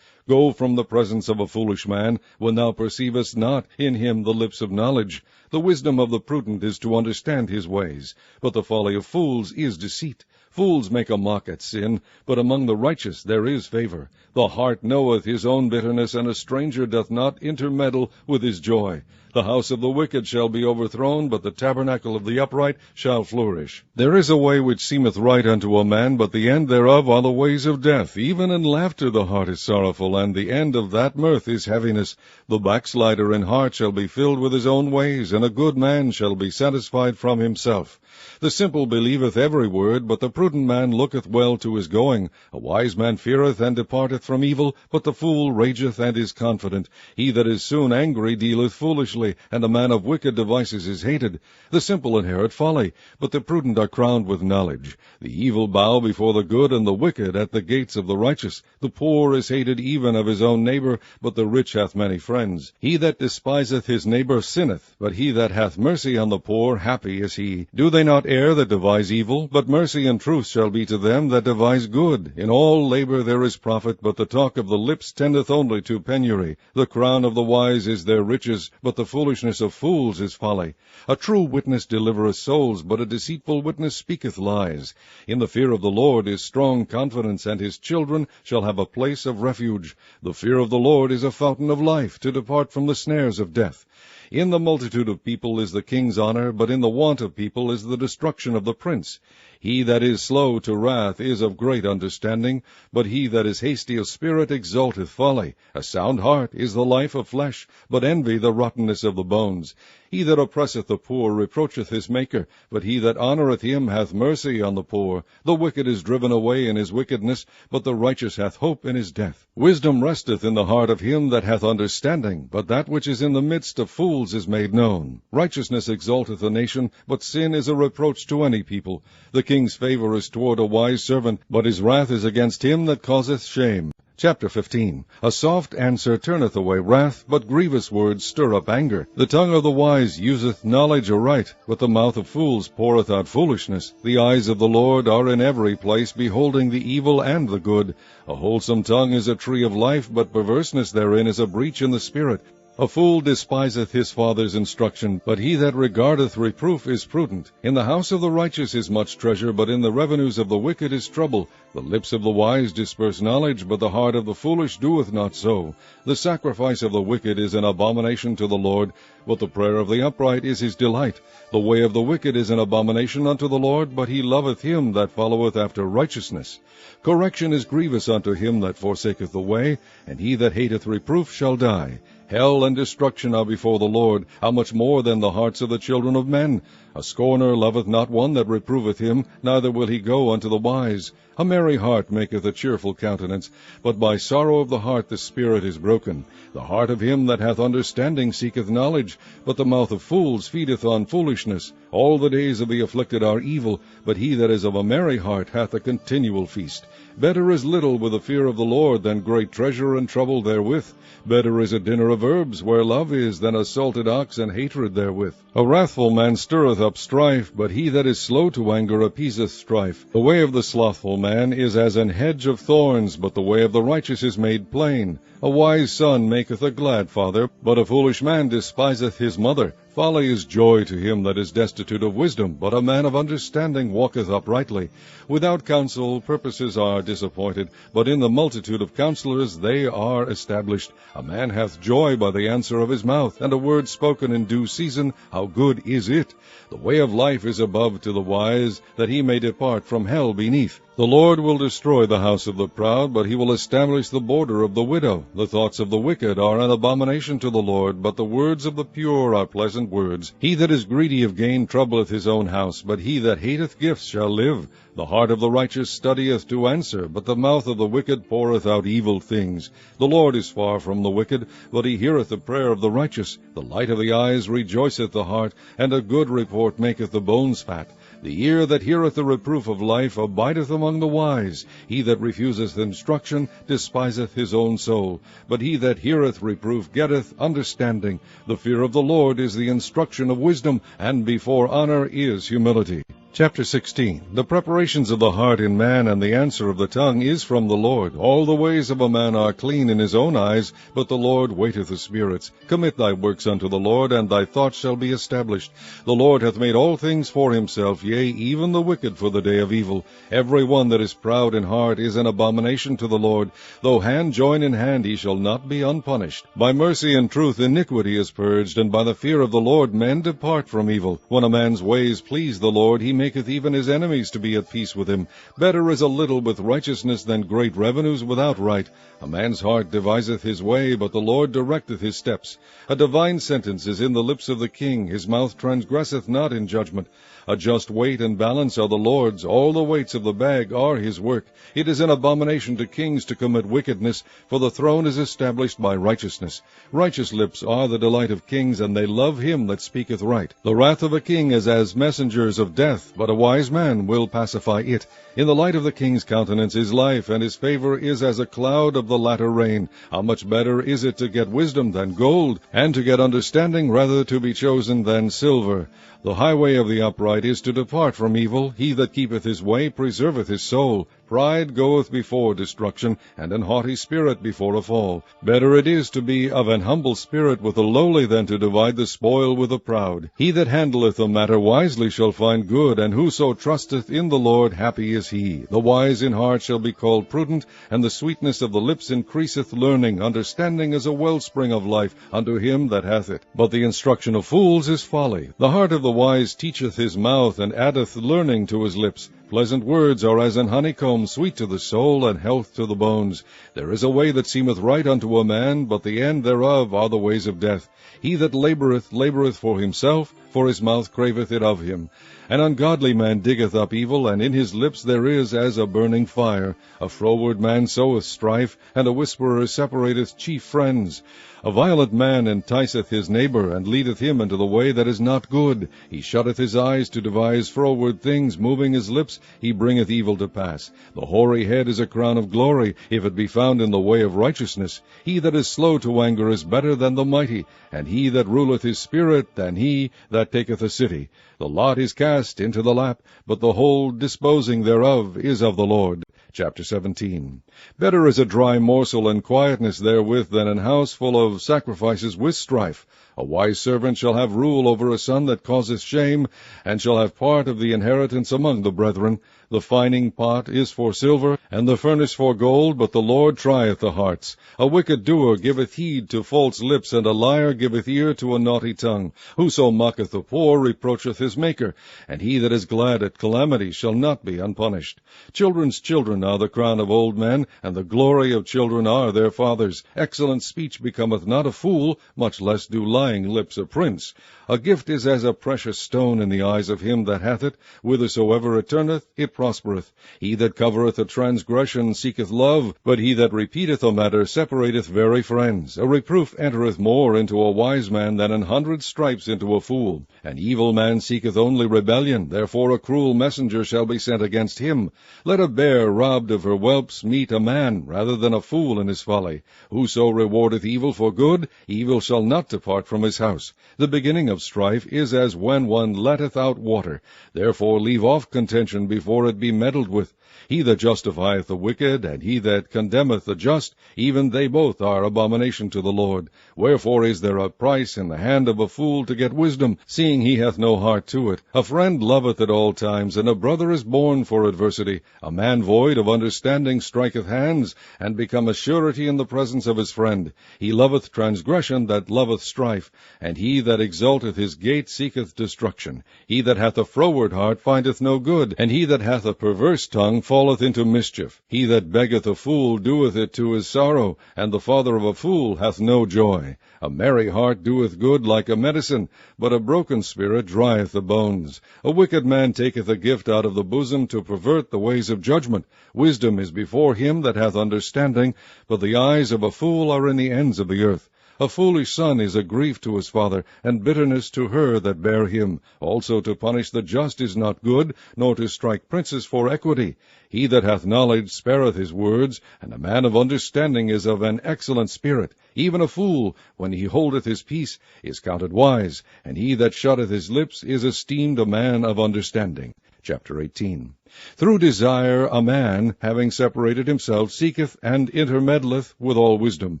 Speaker 1: Go from the presence of a foolish man, when thou perceivest not in him the lips of knowledge. The wisdom of the prudent is to understand his ways, but the folly of fools is deceit. Fools make a mock at sin, but among the righteous there is favor. The heart knoweth his own bitterness, and a stranger doth not intermeddle with his joy. The house of the wicked shall be overthrown, but the tabernacle of the upright shall flourish. There is a way which seemeth right unto a man, but the end thereof are the ways of death. Even in laughter the heart is sorrowful, and the end of that mirth is heaviness. The backslider in heart shall be filled with his own ways, and a good man shall be satisfied from himself. The simple believeth every word, but the prudent man looketh well to his going. A wise man feareth and departeth from evil, but the fool rageth and is confident. He that is soon angry dealeth foolishly, and a man of wicked devices is hated. The simple inherit folly, but the prudent are crowned with knowledge. The evil bow before the good, and the wicked at the gates of the righteous. The poor is hated even of his own neighbor, but the rich hath many friends. He that despiseth his neighbor sinneth, but he that hath mercy on the poor, happy is he. Do they not err that devise evil? But mercy and truth shall be to them that devise good. In all labor there is profit, but the talk of the lips tendeth only to penury. The crown of the wise is their riches, but the foolishness of fools is folly. A true witness delivereth souls, but a deceitful witness speaketh lies. In the fear of the Lord is strong confidence, and his children shall have a place of refuge. The fear of the Lord is a fountain of life, to depart from the snares of death. In the multitude of people is the king's honor, but in the want of people is the destruction of the prince. He that is slow to wrath is of great understanding, but he that is hasty of spirit exalteth folly. A sound heart is the life of flesh, but envy the rottenness of the bones. He that oppresseth the poor reproacheth his Maker, but he that honoureth him hath mercy on the poor. The wicked is driven away in his wickedness, but the righteous hath hope in his death. Wisdom resteth in the heart of him that hath understanding, but that which is in the midst of fools is made known. Righteousness exalteth a nation, but sin is a reproach to any people. The king's favor is toward a wise servant, but his wrath is against him that causeth shame. Chapter 15. A soft answer turneth away wrath, but grievous words stir up anger. The tongue of the wise useth knowledge aright, but the mouth of fools poureth out foolishness. The eyes of the Lord are in every place, beholding the evil and the good. A wholesome tongue is a tree of life, but perverseness therein is a breach in the spirit. A fool despiseth his father's instruction, but he that regardeth reproof is prudent. In the house of the righteous is much treasure, but in the revenues of the wicked is trouble. The lips of the wise disperse knowledge, but the heart of the foolish doeth not so. The sacrifice of the wicked is an abomination to the Lord, but the prayer of the upright is his delight. The way of the wicked is an abomination unto the Lord, but he loveth him that followeth after righteousness. Correction is grievous unto him that forsaketh the way, and he that hateth reproof shall die. Hell and destruction are before the Lord, how much more than the hearts of the children of men? A scorner loveth not one that reproveth him, neither will he go unto the wise. A merry heart maketh a cheerful countenance, but by sorrow of the heart the spirit is broken. The heart of him that hath understanding seeketh knowledge, but the mouth of fools feedeth on foolishness. All the days of the afflicted are evil, but he that is of a merry heart hath a continual feast. Better is little with the fear of the Lord than great treasure and trouble therewith. Better is a dinner of herbs where love is than a salted ox and hatred therewith. A wrathful man stirreth up strife, but he that is slow to anger appeaseth strife. The way of the slothful man is as an hedge of thorns, but the way of the righteous is made plain. A wise son maketh a glad father, but a foolish man despiseth his mother. Folly is joy to him that is destitute of wisdom, but a man of understanding walketh uprightly. Without counsel purposes are disappointed, but in the multitude of counselors they are established. A man hath joy by the answer of his mouth, and a word spoken in due season, how good is it! The way of life is above to the wise, that he may depart from hell beneath. The Lord will destroy the house of the proud, but he will establish the border of the widow. The thoughts of the wicked are an abomination to the Lord, but the words of the pure are pleasant words. He that is greedy of gain troubleth his own house, but he that hateth gifts shall live. The heart of the righteous studieth to answer, but the mouth of the wicked poureth out evil things. The Lord is far from the wicked, but he heareth the prayer of the righteous. The light of the eyes rejoiceth the heart, and a good report maketh the bones fat. The ear that heareth the reproof of life abideth among the wise. He that refuseth instruction despiseth his own soul, but he that heareth reproof getteth understanding. The fear of the Lord is the instruction of wisdom, and before honor is humility. Chapter 16. The preparations of the heart in man, and the answer of the tongue, is from the Lord. All the ways of a man are clean in his own eyes, but the Lord waiteth the spirits. Commit thy works unto the Lord, and thy thoughts shall be established. The Lord hath made all things for himself, yea, even the wicked for the day of evil. Every one that is proud in heart is an abomination to the Lord. Though hand join in hand, he shall not be unpunished. By mercy and truth iniquity is purged, and by the fear of the Lord men depart from evil. When a man's ways please the Lord, he maketh even his enemies to be at peace with him. Better is a little with righteousness than great revenues without right. A man's heart deviseth his way, but the Lord directeth his steps. A divine sentence is in the lips of the king, his mouth transgresseth not in judgment. A just weight and balance are the Lord's, all the weights of the bag are his work. It is an abomination to kings to commit wickedness, for the throne is established by righteousness. Righteous lips are the delight of kings, and they love him that speaketh right. The wrath of a king is as messengers of death, but a wise man will pacify it. In the light of the king's countenance is life, and his favor is as a cloud of the latter rain. How much better is it to get wisdom than gold, and to get understanding rather to be chosen than silver. The highway of the upright is to depart from evil. He that keepeth his way preserveth his soul. Pride goeth before destruction, and an haughty spirit before a fall. Better it is to be of an humble spirit with the lowly than to divide the spoil with the proud. He that handleth a matter wisely shall find good, and whoso trusteth in the Lord, happy is he. The wise in heart shall be called prudent, and the sweetness of the lips increaseth learning. Understanding is a wellspring of life unto him that hath it. But the instruction of fools is folly. The heart of the wise teacheth his mouth, and addeth learning to his lips. Pleasant words are as an honeycomb, sweet to the soul, and health to the bones. There is a way that seemeth right unto a man, but the end thereof are the ways of death. He that laboureth, laboureth for himself, for his mouth craveth it of him. An ungodly man diggeth up evil, and in his lips there is as a burning fire. A froward man soweth strife, and a whisperer separateth chief friends. A violent man enticeth his neighbor, and leadeth him into the way that is not good. He shutteth his eyes to devise froward things, moving his lips, he bringeth evil to pass. The hoary head is a crown of glory, if it be found in the way of righteousness. He that is slow to anger is better than the mighty, and he that ruleth his spirit than he that taketh a city. The lot is cast into the lap, but the whole disposing thereof is of the Lord. Chapter 17. Better is a dry morsel and quietness therewith than an house full of sacrifices with strife. A wise servant shall have rule over a son that causeth shame, and shall have part of the inheritance among the brethren. The fining pot is for silver, and the furnace for gold, but the Lord trieth the hearts. A wicked doer giveth heed to false lips, and a liar giveth ear to a naughty tongue. Whoso mocketh the poor reproacheth his Maker, and he that is glad at calamity shall not be unpunished. Children's children are the crown of old men, and the glory of children are their fathers. Excellent speech becometh not a fool, much less do lying lips a prince. A gift is as a precious stone in the eyes of him that hath it. Whithersoever it turneth, it prospereth. He that covereth a transgression seeketh love, but he that repeateth a matter separateth very friends. A reproof entereth more into a wise man than 100 stripes into a fool. An evil man seeketh only rebellion, therefore a cruel messenger shall be sent against him. Let a bear robbed of her whelps meet a man, rather than a fool in his folly. Whoso rewardeth evil for good, evil shall not depart from his house. The beginning of strife is as when one letteth out water. Therefore leave off contention before it be meddled with. He that justifieth the wicked, and he that condemneth the just, even they both are abomination to the Lord. Wherefore is there a price in the hand of a fool to get wisdom, seeing he hath no heart to it? A friend loveth at all times, and a brother is born for adversity. A man void of understanding striketh hands, and becometh surety in the presence of his friend. He loveth transgression that loveth strife, and he that exalteth his gate seeketh destruction. He that hath a froward heart findeth no good, and he that hath a perverse tongue falleth into mischief. He that beggeth a fool doeth it to his sorrow, and the father of a fool hath no joy. A merry heart doeth good like a medicine, but a broken spirit drieth the bones. A wicked man taketh a gift out of the bosom to pervert the ways of judgment. Wisdom is before him that hath understanding, but the eyes of a fool are in the ends of the earth. A foolish son is a grief to his father, and bitterness to her that bare him. Also to punish the just is not good, nor to strike princes for equity. He that hath knowledge spareth his words, and a man of understanding is of an excellent spirit. Even a fool, when he holdeth his peace, is counted wise, and he that shutteth his lips is esteemed a man of understanding. Chapter 18. Through desire a man, having separated himself, seeketh and intermeddleth with all wisdom.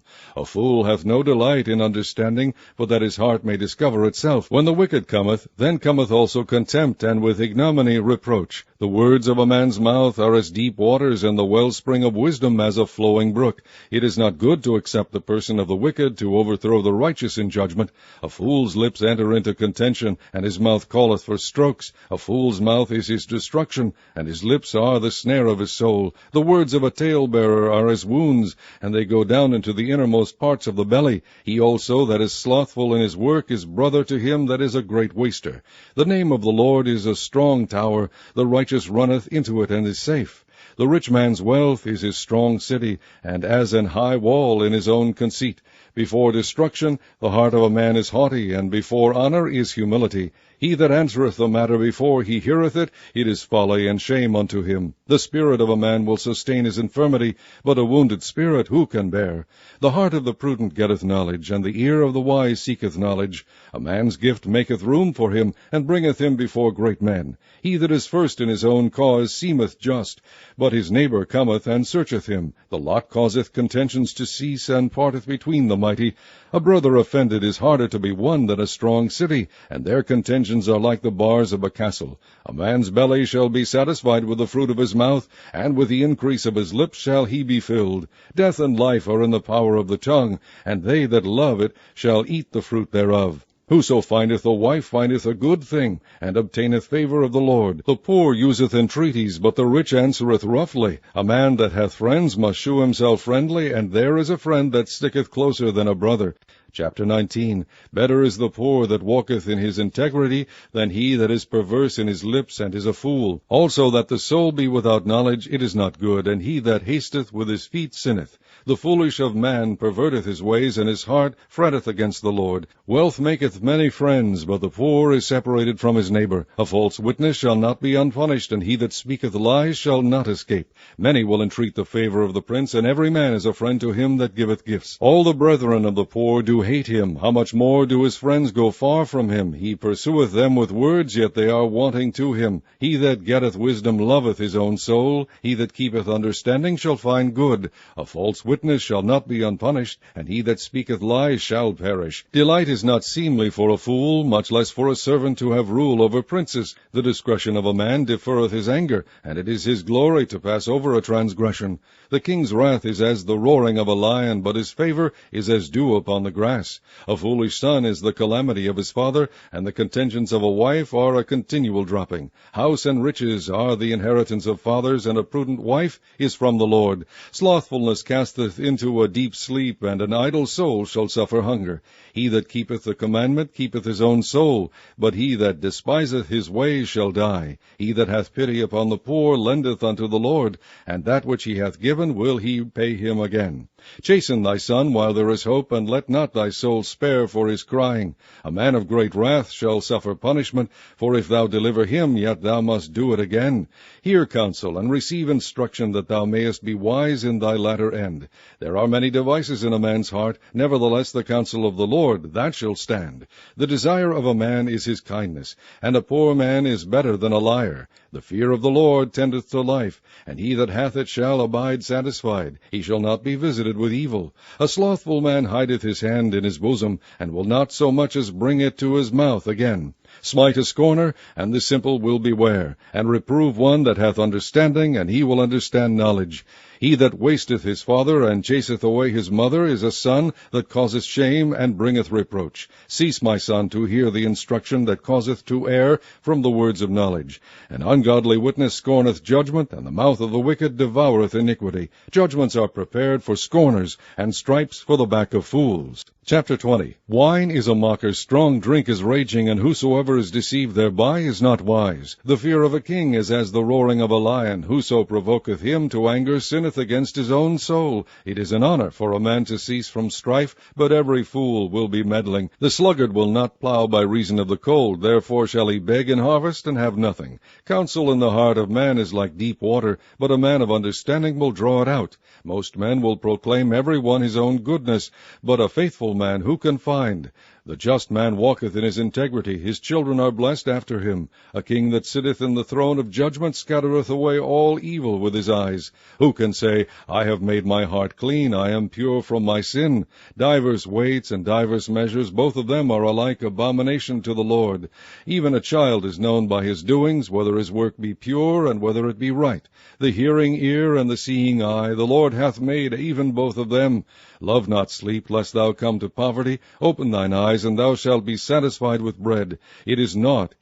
Speaker 1: A fool hath no delight in understanding, but that his heart may discover itself. When the wicked cometh, then cometh also contempt, and with ignominy reproach. The words of a man's mouth are as deep waters, and the wellspring of wisdom as a flowing brook. It is not good to accept the person of the wicked, to overthrow the righteous in judgment. A fool's lips enter into contention, and his mouth calleth for strokes. A fool's mouth is his destruction, and his lips are the snare of his soul. The words of a talebearer are as wounds, and they go down into the innermost parts of the belly. He also that is slothful in his work is brother to him that is a great waster. The name of the Lord is a strong tower. The righteous runneth into it and is safe. The rich man's wealth is his strong city, and as an high wall in his own conceit. Before destruction the heart of a man is haughty, and before honor is humility. He that answereth the matter before he heareth it, it is folly and shame unto him. The spirit of a man will sustain his infirmity, but a wounded spirit who can bear? The heart of the prudent getteth knowledge, and the ear of the wise seeketh knowledge. A man's gift maketh room for him, and bringeth him before great men. He that is first in his own cause seemeth just, but his neighbor cometh and searcheth him. The lot causeth contentions to cease, and parteth between the mighty. A brother offended is harder to be won than a strong city, and their contentions are like the bars of a castle. A man's belly shall be satisfied with the fruit of his mouth, and with the increase of his lips shall he be filled. Death and life are in the power of the tongue, and they that love it shall eat the fruit thereof. Whoso findeth a wife findeth a good thing, and obtaineth favor of the Lord. The poor useth entreaties, but the rich answereth roughly. A man that hath friends must shew himself friendly, and there is a friend that sticketh closer than a brother. Chapter 19. Better is the poor that walketh in his integrity than he that is perverse in his lips and is a fool. Also that the soul be without knowledge, it is not good, and he that hasteth with his feet sinneth. The foolish of man perverteth his ways, and his heart fretteth against the Lord. Wealth maketh many friends, but the poor is separated from his neighbor. A false witness shall not be unpunished, and he that speaketh lies shall not escape. Many will entreat the favor of the prince, and every man is a friend to him that giveth gifts. All the brethren of the poor do hate him. How much more do his friends go far from him? He pursueth them with words, yet they are wanting to him. He that getteth wisdom loveth his own soul. He that keepeth understanding shall find good. A false witness shall not be unpunished, and he that speaketh lies shall perish. Delight is not seemly for a fool, much less for a servant to have rule over princes. The discretion of a man deferreth his anger, and it is his glory to pass over a transgression. The king's wrath is as the roaring of a lion, but his favor is as dew upon the grass. A foolish son is the calamity of his father, and the contentions of a wife are a continual dropping. House and riches are the inheritance of fathers, and a prudent wife is from the Lord. Slothfulness casteth into a deep sleep, and an idle soul shall suffer hunger. He that keepeth the commandment keepeth his own soul, but he that despiseth his ways shall die. He that hath pity upon the poor lendeth unto the Lord, and that which he hath given will he pay him again. Chasten thy son while there is hope, and let not thy soul spare for his crying. A man of great wrath shall suffer punishment, for if thou deliver him, yet thou must do it again. Hear counsel, and receive instruction, that thou mayest be wise in thy latter end. There are many devices in a man's heart, nevertheless the counsel of the Lord, that shall stand. The desire of a man is his kindness, and a poor man is better than a liar. The fear of the Lord tendeth to life, and he that hath it shall abide satisfied. He shall not be visited with evil. A slothful man hideth his hand in his bosom, and will not so much as bring it to his mouth again. Smite a scorner, and the simple will beware, and reprove one that hath understanding, and he will understand knowledge. He that wasteth his father, and chaseth away his mother, is a son that causeth shame, and bringeth reproach. Cease, my son, to hear the instruction that causeth to err from the words of knowledge. An ungodly witness scorneth judgment, and the mouth of the wicked devoureth iniquity. Judgments are prepared for scorners, and stripes for the back of fools. Chapter 20. Wine is a mocker, strong drink is raging, and whosoever is deceived thereby is not wise. The fear of a king is as the roaring of a lion. Whoso provoketh him to anger sinneth against his own soul. It is an honor for a man to cease from strife, but every fool will be meddling. The sluggard will not plow by reason of the cold, therefore shall he beg in harvest and have nothing. Counsel in the heart of man is like deep water, but a man of understanding will draw it out. Most men will proclaim every one his own goodness, but a faithful man who can find? The just man walketh in his integrity, his children are blessed after him. A king that sitteth in the throne of judgment scattereth away all evil with his eyes. Who can say, I have made my heart clean, I am pure from my sin? Divers weights and divers measures, both of them are alike abomination to the Lord. Even a child is known by his doings, whether his work be pure, and whether it be right. The hearing ear and the seeing eye, the Lord hath made even both of them. Love not sleep, lest thou come to poverty. Open thine eyes, and thou shalt be satisfied with bread. It is not,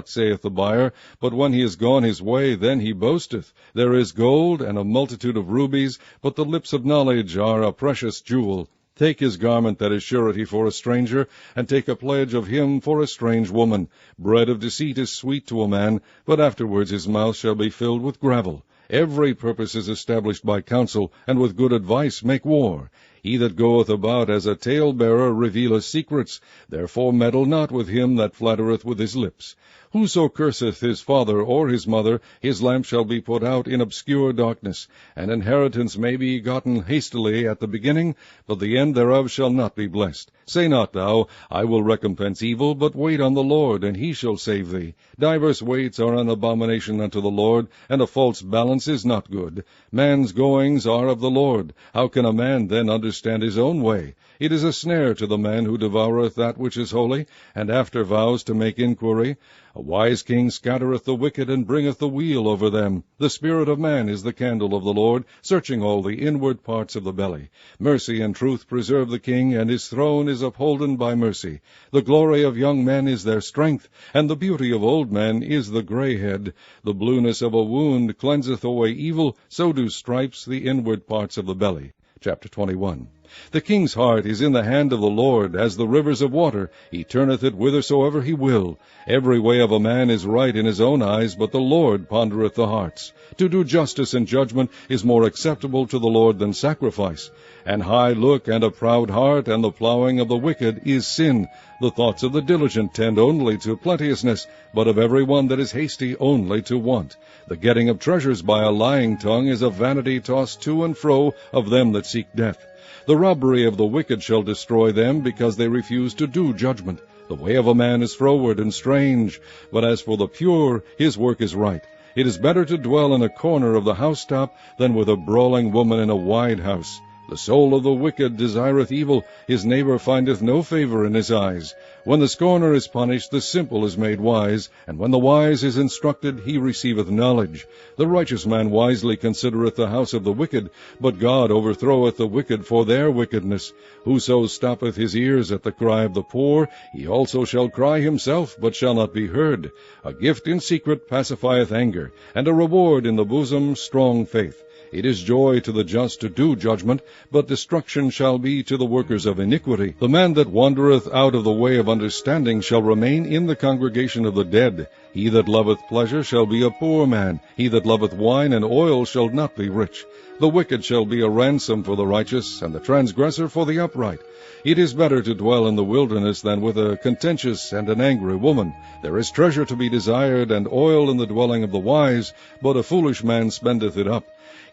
Speaker 1: saith the buyer, but when he is gone his way, then he boasteth. There is gold and a multitude of rubies, but the lips of knowledge are a precious jewel. Take his garment that is surety for a stranger, and take a pledge of him for a strange woman. Bread of deceit is sweet to a man, but afterwards his mouth shall be filled with gravel. Every purpose is established by counsel, and with good advice make war. He that goeth about as a talebearer revealeth secrets. Therefore meddle not with him that flattereth with his lips. Whoso curseth his father or his mother, his lamp shall be put out in obscure darkness. An inheritance may be gotten hastily at the beginning, but the end thereof shall not be blessed. Say not thou, I will recompense evil, but wait on the Lord, and he shall save thee. Divers weights are an abomination unto the Lord, and a false balance is not good. Man's goings are of the Lord. How can a man then understand his own way? It is a snare to the man who devoureth that which is holy, and after vows to make inquiry. A wise king scattereth the wicked, and bringeth the weal over them. The spirit of man is the candle of the Lord, searching all the inward parts of the belly. Mercy and truth preserve the king, and his throne is upholden by mercy. The glory of young men is their strength, and the beauty of old men is the grey head. The blueness of a wound cleanseth away evil, so do stripes the inward parts of the belly. Chapter 21. The king's heart is in the hand of the Lord, as the rivers of water. He turneth it whithersoever he will. Every way of a man is right in his own eyes, but the Lord pondereth the hearts. To do justice and judgment is more acceptable to the Lord than sacrifice. An high look and a proud heart, and the plowing of the wicked is sin. The thoughts of the diligent tend only to plenteousness, but of every one that is hasty only to want. The getting of treasures by a lying tongue is a vanity tossed to and fro of them that seek death. The robbery of the wicked shall destroy them, because they refuse to do judgment. The way of a man is froward and strange, but as for the pure, his work is right. It is better to dwell in a corner of the housetop than with a brawling woman in a wide house. The soul of the wicked desireth evil, his neighbor findeth no favor in his eyes. When the scorner is punished, the simple is made wise, and when the wise is instructed, he receiveth knowledge. The righteous man wisely considereth the house of the wicked, but God overthroweth the wicked for their wickedness. Whoso stoppeth his ears at the cry of the poor, he also shall cry himself, but shall not be heard. A gift in secret pacifieth anger, and a reward in the bosom strong faith. It is joy to the just to do judgment, but destruction shall be to the workers of iniquity. The man that wandereth out of the way of understanding shall remain in the congregation of the dead. He that loveth pleasure shall be a poor man. He that loveth wine and oil shall not be rich. The wicked shall be a ransom for the righteous, and the transgressor for the upright. It is better to dwell in the wilderness than with a contentious and an angry woman. There is treasure to be desired, and oil in the dwelling of the wise, but a foolish man spendeth it up.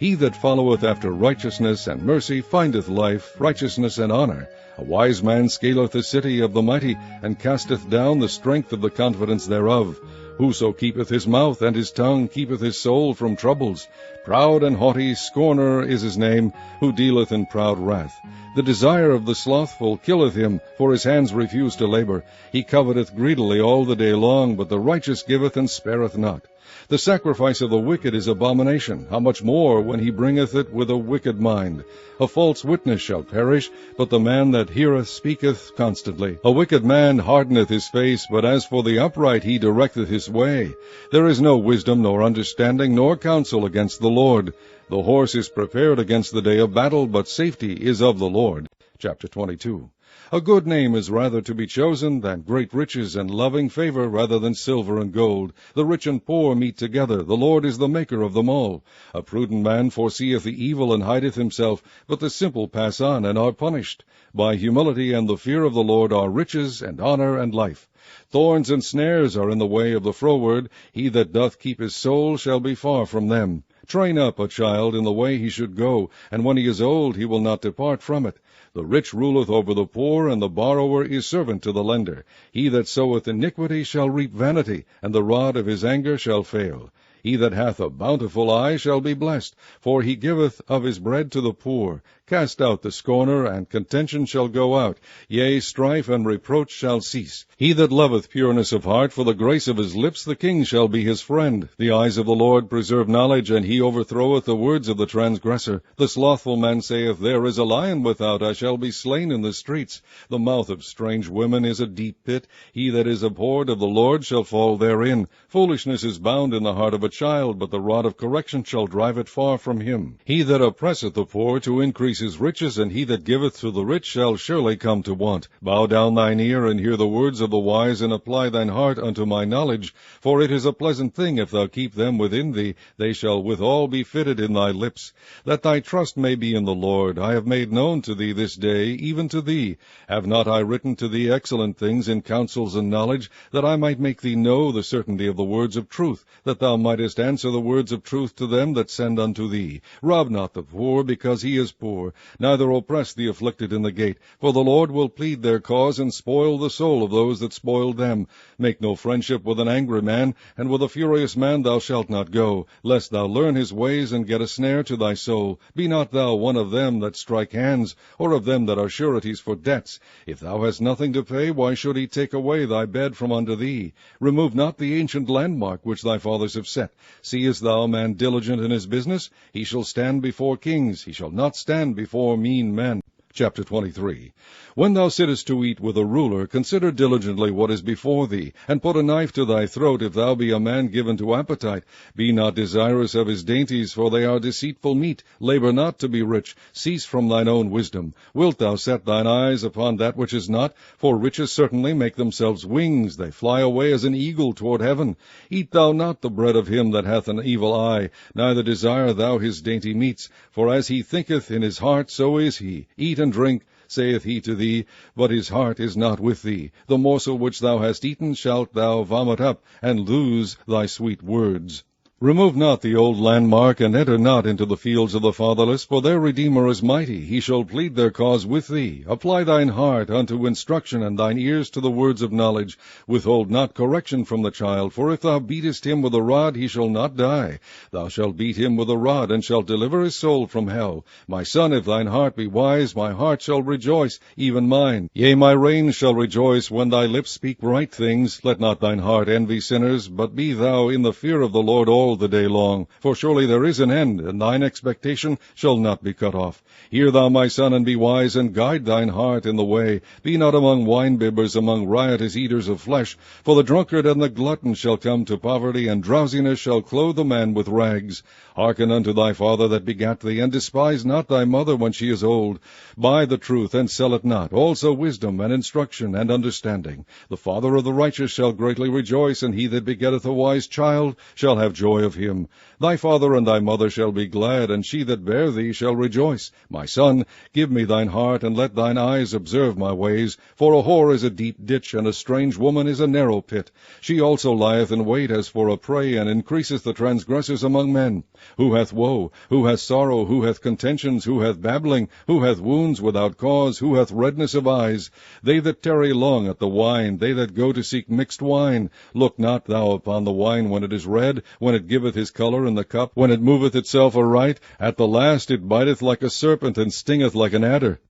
Speaker 1: He that followeth after righteousness and mercy findeth life, righteousness, and honor. A wise man scaleth the city of the mighty, and casteth down the strength of the confidence thereof. Whoso keepeth his mouth and his tongue keepeth his soul from troubles. Proud and haughty scorner is his name, who dealeth in proud wrath. The desire of the slothful killeth him, for his hands refuse to labor. He coveteth greedily all the day long, but the righteous giveth and spareth not. The sacrifice of the wicked is abomination, how much more when he bringeth it with a wicked mind. A false witness shall perish, but the man that heareth speaketh constantly. A wicked man hardeneth his face, but as for the upright he directeth his way. There is no wisdom, nor understanding, nor counsel against the Lord. The horse is prepared against the day of battle, but safety is of the Lord. Chapter 22. A good name is rather to be chosen than great riches, and loving favor rather than silver and gold. The rich and poor meet together. The Lord is the maker of them all. A prudent man foreseeth the evil and hideth himself, but the simple pass on and are punished. By humility and the fear of the Lord are riches and honor and life. Thorns and snares are in the way of the froward. He that doth keep his soul shall be far from them. Train up a child in the way he should go, and when he is old he will not depart from it. The rich ruleth over the poor, and the borrower is servant to the lender. He that soweth iniquity shall reap vanity, and the rod of his anger shall fail. He that hath a bountiful eye shall be blessed, for he giveth of his bread to the poor. Cast out the scorner, and contention shall go out. Yea, strife and reproach shall cease. He that loveth pureness of heart, for the grace of his lips the king shall be his friend. The eyes of the Lord preserve knowledge, and he overthroweth the words of the transgressor. The slothful man saith, There is a lion without, I shall be slain in the streets. The mouth of strange women is a deep pit. He that is abhorred of the Lord shall fall therein. Foolishness is bound in the heart of a child, but the rod of correction shall drive it far from him. He that oppresseth the poor to increase his riches, and he that giveth to the rich shall surely come to want. Bow down thine ear, and hear the words of the wise, and apply thine heart unto my knowledge. For it is a pleasant thing, if thou keep them within thee, they shall withal be fitted in thy lips. That thy trust may be in the Lord. I have made known to thee this day, even to thee. Have not I written to thee excellent things in counsels and knowledge, that I might make thee know the certainty of the words of truth, that thou mightest answer the words of truth to them that send unto thee? Rob not the poor, because he is poor, neither oppress the afflicted in the gate, for the Lord will plead their cause, and spoil the soul of those that spoiled them. Make no friendship with an angry man, and with a furious man thou shalt not go, lest thou learn his ways, and get a snare to thy soul. Be not thou one of them that strike hands, or of them that are sureties for debts. If thou hast nothing to pay, why should he take away thy bed from under thee? Remove not the ancient landmark which thy fathers have set. Seest thou a man diligent in his business? He shall stand before kings, he shall not stand before mean men. Chapter 23. When thou sittest to eat with a ruler, consider diligently what is before thee, and put a knife to thy throat, if thou be a man given to appetite. Be not desirous of his dainties, for they are deceitful meat. Labor not to be rich. Cease from thine own wisdom. Wilt thou set thine eyes upon that which is not? For riches certainly make themselves wings. They fly away as an eagle toward heaven. Eat thou not the bread of him that hath an evil eye, neither desire thou his dainty meats. For as he thinketh in his heart, so is he. Eat and drink, saith he to thee, but his heart is not with thee. The morsel which thou hast eaten shalt thou vomit up, and lose thy sweet words. Remove not the old landmark, and enter not into the fields of the fatherless, for their Redeemer is mighty. He shall plead their cause with thee. Apply thine heart unto instruction, and thine ears to the words of knowledge. Withhold not correction from the child, for if thou beatest him with a rod, he shall not die. Thou shalt beat him with a rod, and shalt deliver his soul from hell. My son, if thine heart be wise, my heart shall rejoice, even mine. Yea, my reins shall rejoice when thy lips speak right things. Let not thine heart envy sinners, but be thou in the fear of the Lord all the day long. For surely there is an end, and thine expectation shall not be cut off. Hear thou, my son, and be wise, and guide thine heart in the way. Be not among winebibbers, among riotous eaters of flesh. For the drunkard and the glutton shall come to poverty, and drowsiness shall clothe the man with rags. Hearken unto thy father that begat thee, and despise not thy mother when she is old. Buy the truth, and sell it not, also wisdom, and instruction, and understanding. The father of the righteous shall greatly rejoice, and he that begetteth a wise child shall have joy of him. Thy father and thy mother shall be glad, and she that bare thee shall rejoice. My son, give me thine heart, and let thine eyes observe my ways. For a whore is a deep ditch, and a strange woman is a narrow pit. She also lieth in wait as for a prey, and increaseth the transgressors among men. Who hath woe? Who hath sorrow? Who hath contentions? Who hath babbling? Who hath wounds without cause? Who hath redness of eyes? They that tarry long at the wine, they that go to seek mixed wine. Look not thou upon the wine when it is red, when it giveth his colour in the cup, when it moveth itself aright. At the last it biteth like a serpent, and stingeth like an adder.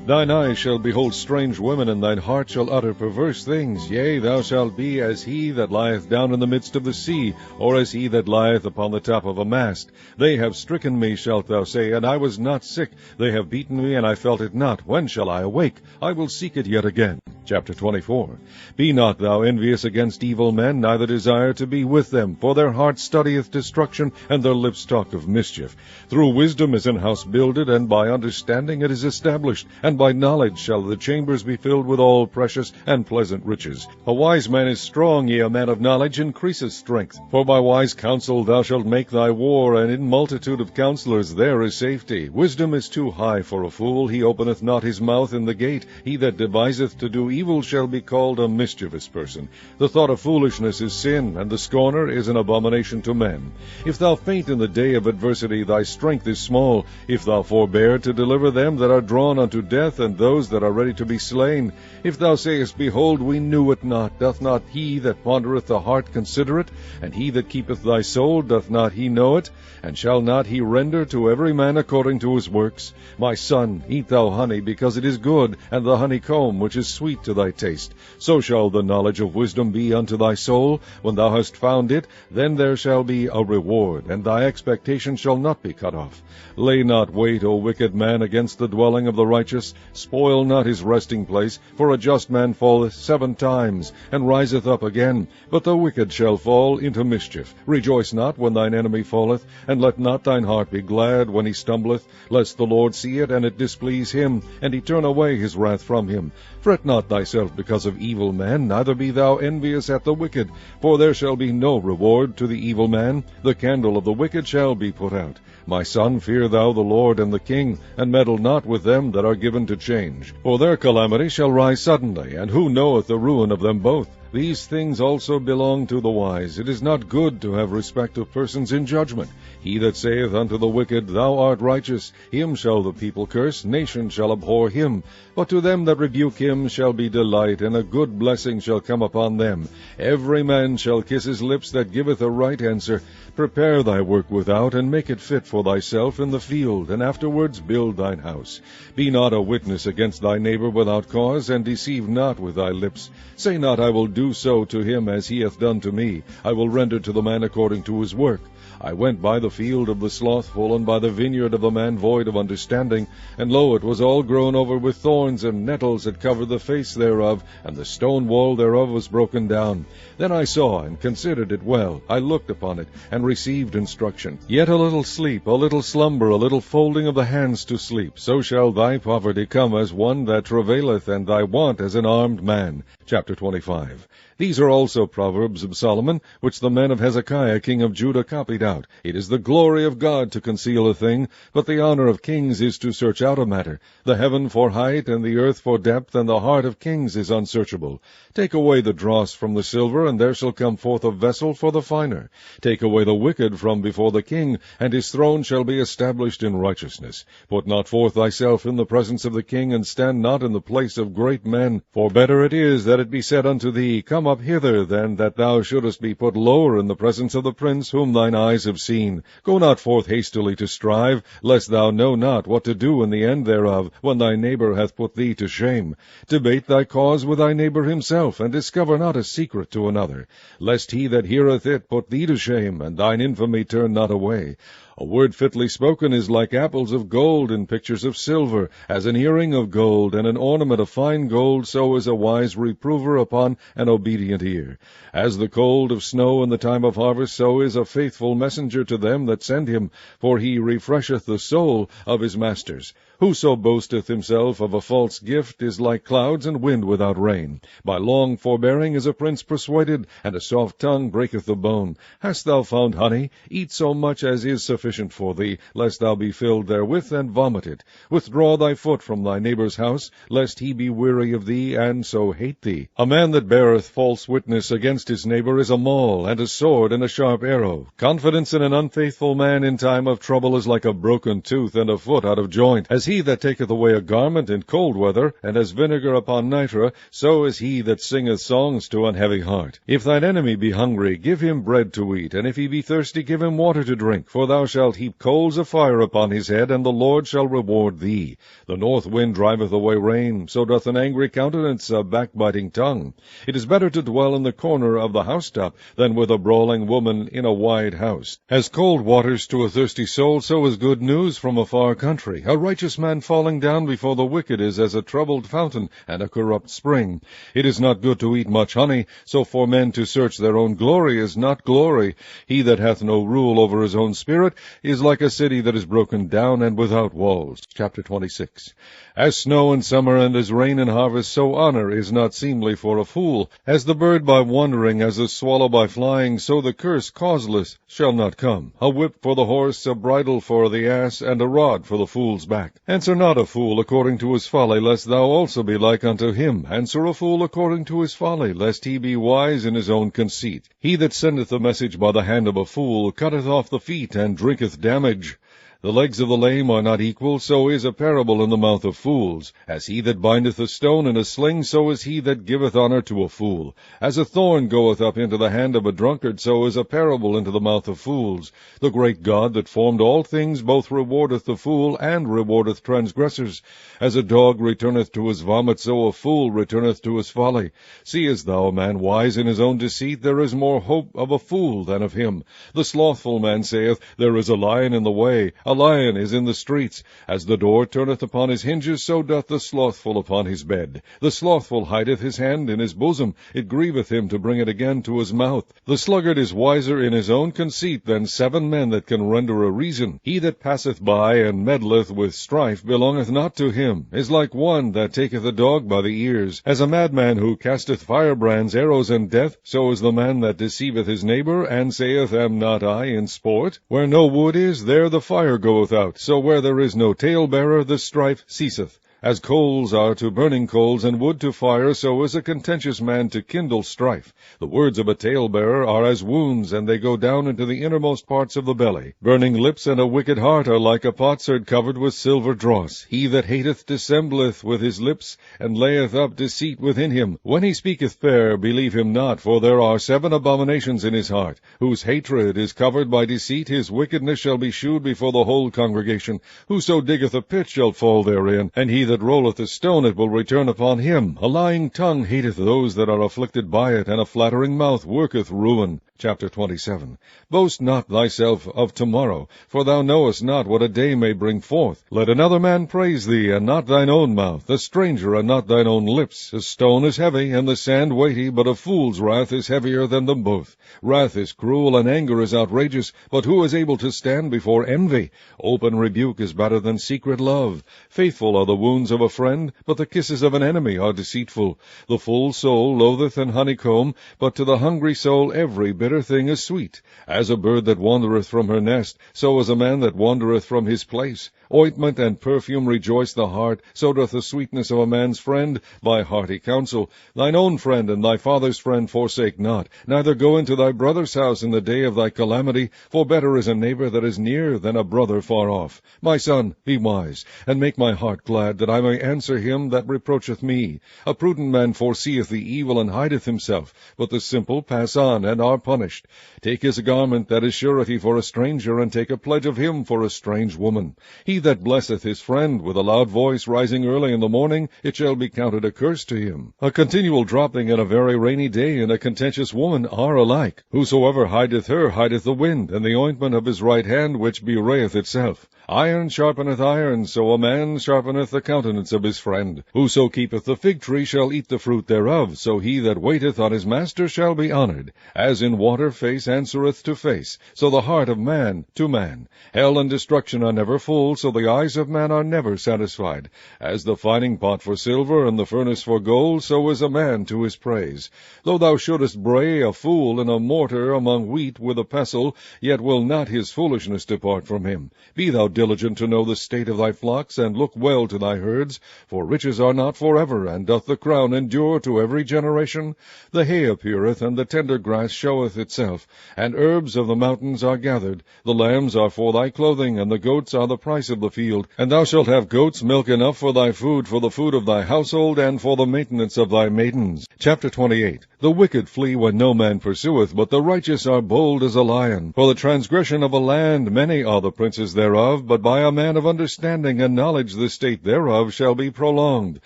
Speaker 1: Thine eyes shall behold strange women, and thine heart shall utter perverse things. Yea, thou shalt be as he that lieth down in the midst of the sea, or as he that lieth upon the top of a mast. They have stricken me, shalt thou say, and I was not sick. They have beaten me, and I felt it not. When shall I awake? I will seek it yet again. Chapter 24. Be not thou envious against evil men, neither desire to be with them, for their heart studieth destruction, and their lips talk of mischief. Through wisdom is an house builded, and by understanding it is established, and by knowledge shall the chambers be filled with all precious and pleasant riches. A wise man is strong, yea, a man of knowledge increaseth strength. For by wise counsel thou shalt make thy war, and in multitude of counselors there is safety. Wisdom is too high for a fool, he openeth not his mouth in the gate. He that deviseth to do evil shall be called a mischievous person. The thought of foolishness is sin, and the scorner is an abomination to men. If thou faint in the day of adversity, thy strength is small. If thou forbear to deliver them that are drawn unto death, and those that are ready to be slain. If thou sayest, Behold, we knew it not, doth not he that pondereth the heart consider it? And he that keepeth thy soul, doth not he know it? And shall not he render to every man according to his works? My son, eat thou honey, because it is good, and the honeycomb, which is sweet to thy taste. So shall the knowledge of wisdom be unto thy soul. When thou hast found it, then there shall be a reward, and thy expectation shall not be cut off. Lay not wait, O wicked man, against the dwelling of the righteous. Spoil not his resting place, for a just man falleth 7 times, and riseth up again. But the wicked shall fall into mischief. Rejoice not when thine enemy falleth, and let not thine heart be glad when he stumbleth, lest the Lord see it, and it displease him, and he turn away his wrath from him. Fret not thyself because of evil men, neither be thou envious at the wicked, for there shall be no reward to the evil man. The candle of the wicked shall be put out. My son, fear thou the Lord and the king, and meddle not with them that are given to change. For their calamity shall rise suddenly, and who knoweth the ruin of them both? These things also belong to the wise. It is not good to have respect of persons in judgment. He that saith unto the wicked, Thou art righteous, him shall the people curse, nations shall abhor him. But to them that rebuke him shall be delight, and a good blessing shall come upon them. Every man shall kiss his lips that giveth a right answer. Prepare thy work without, and make it fit for thyself in the field, and afterwards build thine house. Be not a witness against thy neighbor without cause, and deceive not with thy lips. Say not, I will do so to him as he hath done to me. I will render to the man according to his work. I went by the field of the slothful, and by the vineyard of the man void of understanding, and lo, it was all grown over with thorns, and nettles had covered the face thereof, and the stone wall thereof was broken down. Then I saw and considered it well. I looked upon it, and received instruction. Yet a little sleep, a little slumber, a little folding of the hands to sleep, so shall thy poverty come as one that travaileth, and thy want as an armed man. Chapter 25. These are also Proverbs of Solomon, which the men of Hezekiah king of Judah copied out. It is the glory of God to conceal a thing, but the honor of kings is to search out a matter. The heaven for height, and the earth for depth, and the heart of kings is unsearchable. Take away the dross from the silver, and there shall come forth a vessel for the finer. Take away the wicked from before the king, and his throne shall be established in righteousness. Put not forth thyself in the presence of the king, and stand not in the place of great men. For better it is that it be said unto thee, Come up hither, than that thou shouldest be put lower in the presence of the prince whom thine eyes have seen. Go not forth hastily to strive, lest thou know not what to do in the end thereof, when thy neighbor hath put thee to shame. Debate thy cause with thy neighbor himself, and discover not a secret to another, lest he that heareth it put thee to shame, and thine infamy turn not away. A word fitly spoken is like apples of gold in pictures of silver, as an earring of gold, and an ornament of fine gold, so is a wise reprover upon an obedient ear. As the cold of snow in the time of harvest, so is a faithful messenger to them that send him, for he refresheth the soul of his masters. Whoso boasteth himself of a false gift is like clouds and wind without rain. By long forbearing is a prince persuaded, and a soft tongue breaketh the bone. Hast thou found honey? Eat so much as is sufficient for thee, lest thou be filled therewith, and vomit it. Withdraw thy foot from thy neighbor's house, lest he be weary of thee, and so hate thee. A man that beareth false witness against his neighbor is a maul, and a sword, and a sharp arrow. Confidence in an unfaithful man in time of trouble is like a broken tooth, and a foot out of joint. As he that taketh away a garment in cold weather, and as vinegar upon nitre, so is he that singeth songs to an heavy heart. If thine enemy be hungry, give him bread to eat, and if he be thirsty, give him water to drink. For thou shalt heap coals of fire upon his head, and the Lord shall reward thee. The north wind driveth away rain, so doth an angry countenance a backbiting tongue. It is better to dwell in the corner of the housetop than with a brawling woman in a wide house. As cold waters to a thirsty soul, so is good news from a far country. A righteous man falling down before the wicked is as a troubled fountain and a corrupt spring. It is not good to eat much honey, so for men to search their own glory is not glory. He that hath no rule over his own spirit is like a city that is broken down and without walls. Chapter 26. As snow in summer and as rain in harvest, so honor is not seemly for a fool. As the bird by wandering, as the swallow by flying, so the curse causeless shall not come. A whip for the horse, a bridle for the ass, and a rod for the fool's back. Answer not a fool according to his folly, lest thou also be like unto him. Answer a fool according to his folly, lest he be wise in his own conceit. He that sendeth a message by the hand of a fool cutteth off the feet, and drinketh damage. The legs of the lame are not equal, so is a parable in the mouth of fools. As he that bindeth a stone in a sling, so is he that giveth honor to a fool. As a thorn goeth up into the hand of a drunkard, so is a parable into the mouth of fools. The great God that formed all things both rewardeth the fool and rewardeth transgressors. As a dog returneth to his vomit, so a fool returneth to his folly. Seest thou a man wise in his own deceit? There is more hope of a fool than of him. The slothful man saith, There is a lion in the way, a lion is in the streets. As the door turneth upon his hinges, so doth the slothful upon his bed. The slothful hideth his hand in his bosom, it grieveth him to bring it again to his mouth. The sluggard is wiser in his own conceit than 7 men that can render a reason. He that passeth by and meddleth with strife belongeth not to him, is like one that taketh a dog by the ears. As a madman who casteth firebrands, arrows, and death, so is the man that deceiveth his neighbor, and saith, Am not I in sport? Where no wood is, there the fire goeth out, so where there is no talebearer, the strife ceaseth. As coals are to burning coals, and wood to fire, so is a contentious man to kindle strife. The words of a talebearer are as wounds, and they go down into the innermost parts of the belly. Burning lips and a wicked heart are like a potsherd covered with silver dross. He that hateth dissembleth with his lips, and layeth up deceit within him. When he speaketh fair, believe him not, for there are 7 abominations in his heart. Whose hatred is covered by deceit, his wickedness shall be shewed before the whole congregation. Whoso diggeth a pit shall fall therein, and he that rolleth a stone, it will return upon him. A lying tongue hateth those that are afflicted by it, and a flattering mouth worketh ruin. Chapter 27. Boast not thyself of tomorrow, for thou knowest not what a day may bring forth. Let another man praise thee, and not thine own mouth, a stranger, and not thine own lips. A stone is heavy, and the sand weighty, but a fool's wrath is heavier than them both. Wrath is cruel, and anger is outrageous, but who is able to stand before envy? Open rebuke is better than secret love. Faithful are the wounds of a friend, but the kisses of an enemy are deceitful. The full soul loatheth an honeycomb, but to the hungry soul every bitter thing is sweet. As a bird that wandereth from her nest, so is a man that wandereth from his place. Ointment and perfume rejoice the heart, so doth the sweetness of a man's friend by hearty counsel. Thine own friend and thy father's friend forsake not, neither go into thy brother's house in the day of thy calamity, for better is a neighbor that is near than a brother far off. My son, be wise, and make my heart glad, that I may answer him that reproacheth me. A prudent man foreseeth the evil and hideth himself, but the simple pass on and are punished. Take his garment that is surety for a stranger, and take a pledge of him for a strange woman. He that blesseth his friend with a loud voice rising early in the morning, it shall be counted a curse to him. A continual dropping in a very rainy day and a contentious woman are alike. Whosoever hideth her hideth the wind, and the ointment of his right hand which bewrayeth itself. Iron sharpeneth iron, so a man sharpeneth the countenance of his friend. Whoso keepeth the fig tree shall eat the fruit thereof, so he that waiteth on his master shall be honored. As in water face answereth to face, so the heart of man to man. Hell and destruction are never full, so the eyes of man are never satisfied. As the fining pot for silver and the furnace for gold, so is a man to his praise. Though thou shouldest bray a fool in a mortar among wheat with a pestle, yet will not his foolishness depart from him. Be thou diligent to know the state of thy flocks, and look well to thy herds, for riches are not forever, and doth the crown endure to every generation? The hay appeareth, and the tender grass showeth itself, and herbs of the mountains are gathered. The lambs are for thy clothing, and the goats are the price of the field. And thou shalt have goats' milk enough for thy food, for the food of thy household, and for the maintenance of thy maidens. Chapter 28. The wicked flee when no man pursueth, but the righteous are bold as a lion. For the transgression of a land many are the princes thereof, but by a man of understanding and knowledge the state thereof shall be prolonged.